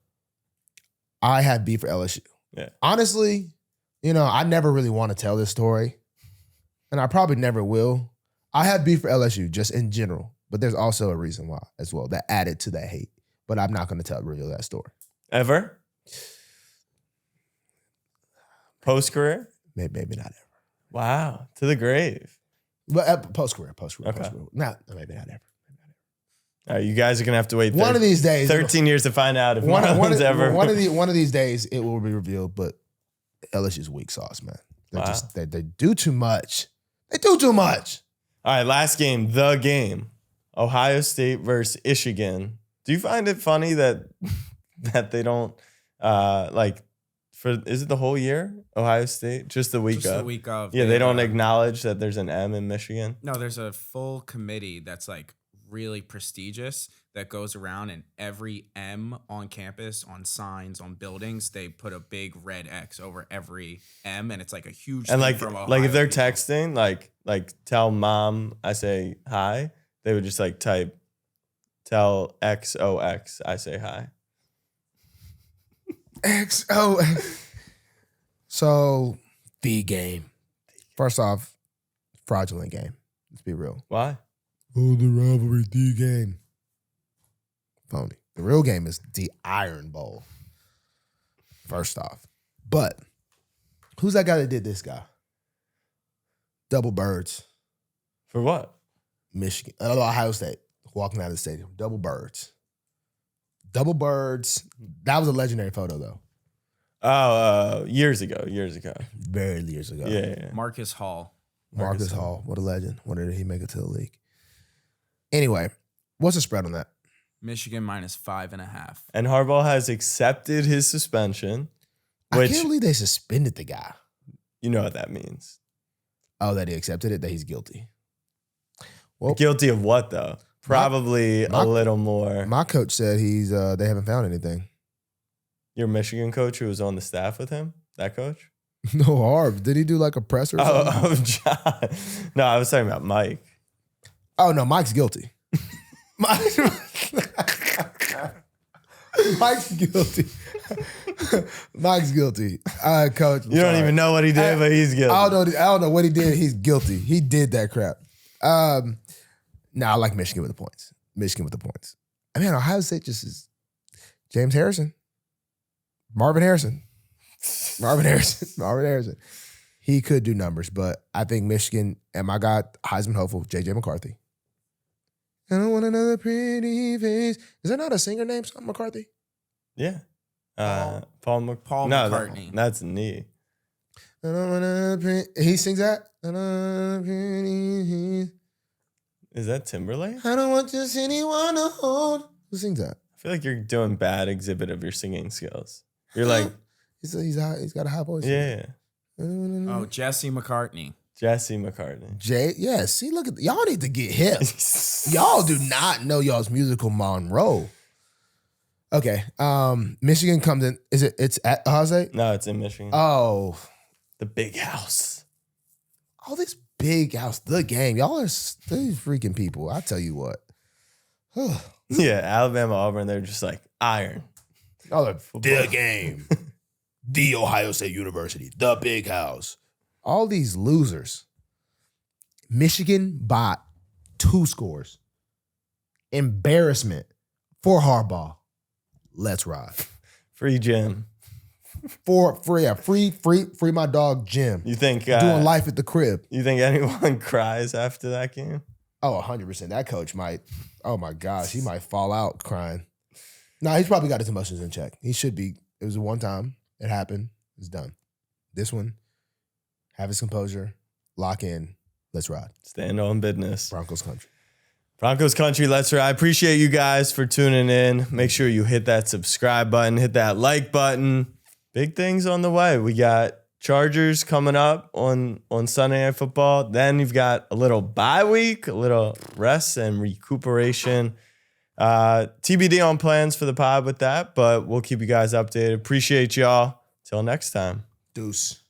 Speaker 1: I have beef for LSU.
Speaker 2: Yeah.
Speaker 1: Honestly, I never really want to tell this story. And I probably never will. I have beef for LSU just in general, but there's also a reason why as well that added to that hate. But I'm not going to reveal that story. Ever?
Speaker 2: Post-career?
Speaker 1: Maybe not ever.
Speaker 2: Wow. To the grave.
Speaker 1: But post-career.
Speaker 2: Okay.
Speaker 1: Maybe not ever.
Speaker 2: All right, you guys are going to have to wait
Speaker 1: one of these days,
Speaker 2: 13 years to find out if Marlon's ever.
Speaker 1: One of these days, it will be revealed, but LSU's weak sauce, man. They do too much. They do too much.
Speaker 2: All right, last game, the game. Ohio State versus Michigan. Do you find it funny that they don't is it the whole year? Ohio State? Just the week of?
Speaker 3: Just the week of.
Speaker 2: Yeah, they don't acknowledge that there's an M in Michigan?
Speaker 3: No, there's a full committee that's like really prestigious that goes around, and every M on campus, on signs, on buildings, they put a big red X over every M, and it's like a huge
Speaker 2: and
Speaker 3: thing from Ohio.
Speaker 2: Like if they're texting, like tell mom I say hi, they would just like type tell XOX I say hi.
Speaker 1: XOX. So the game. First off, fraudulent game. Let's be real.
Speaker 2: Why?
Speaker 1: Oh, the rivalry D game. Phony. The real game is the Iron Bowl. First off. But who's that guy that did this guy? Double birds.
Speaker 2: For what?
Speaker 1: Michigan. Ohio State. Walking out of the stadium. Double birds. Double birds. That was a legendary photo, though.
Speaker 2: Oh, years ago.
Speaker 1: Very years ago.
Speaker 2: Yeah.
Speaker 3: Marcus Hall.
Speaker 1: Marcus Hall. What a legend. When did he make it to the league? Anyway, what's the spread on that?
Speaker 3: Michigan minus 5.5.
Speaker 2: And Harbaugh has accepted his suspension.
Speaker 1: I can't believe they suspended the guy.
Speaker 2: You know what that means.
Speaker 1: Oh, that he accepted it? That he's guilty. Well,
Speaker 2: guilty of what, though? Probably a little more.
Speaker 1: My coach said they haven't found anything.
Speaker 2: Your Michigan coach who was on the staff with him? That coach?
Speaker 1: No, Harv. Did he do like a presser or something?
Speaker 2: Oh, John. No, I was talking about Mike.
Speaker 1: Oh, no, Mike's guilty. Mike's guilty. Mike's guilty. Coach.
Speaker 2: You don't even know what he did, but he's guilty.
Speaker 1: I don't know what he did. He's guilty. He did that crap. Nah, I like Michigan with the points. I mean, Ohio State just is James Harrison. Marvin Harrison. He could do numbers, but I think Michigan, and my guy, Heisman hopeful, J.J. McCarthy. I don't want another pretty face. Is there not a singer named McCarthy?
Speaker 2: Yeah. Paul
Speaker 3: McCartney.
Speaker 2: That's knee.
Speaker 1: I don't want another he sings that?
Speaker 2: Is that Timberlake?
Speaker 1: I don't want just anyone to hold. Who sings that?
Speaker 2: I feel like you're doing bad exhibit of your singing skills. You're like...
Speaker 1: he's got a high voice.
Speaker 2: Yeah.
Speaker 3: Oh, Jesse McCartney.
Speaker 1: Yeah, see, look at y'all need to get hip. Y'all do not know y'all's musical Monroe. Okay. Michigan comes in. It's at Ohio State?
Speaker 2: No, it's in Michigan.
Speaker 1: Oh.
Speaker 2: The big house.
Speaker 1: Oh, this big house, the game. Y'all are these freaking people. I tell you what.
Speaker 2: Yeah, Alabama, Auburn, they're just like iron.
Speaker 1: Y'all are the game. The Ohio State University. The big house. All these losers. Michigan by 2 scores. Embarrassment for Harbaugh. Let's ride.
Speaker 2: Free Jim.
Speaker 1: Free my dog Jim.
Speaker 2: You think
Speaker 1: doing life at the crib?
Speaker 2: You think anyone cries after that game?
Speaker 1: Oh, 100%. That coach might. Oh my gosh, he might fall out crying. No, he's probably got his emotions in check. He should be. It was a one time. It happened. It's done. This one, have his composure, lock in, let's ride.
Speaker 2: Stand on business.
Speaker 1: Broncos country.
Speaker 2: Broncos country, let's ride. I appreciate you guys for tuning in. Make sure you hit that subscribe button, hit that like button. Big things on the way. We got Chargers coming up on Sunday Night Football. Then you've got a little bye week, a little rest and recuperation. TBD on plans for the pod with that, but we'll keep you guys updated. Appreciate y'all. Till next time.
Speaker 1: Deuce.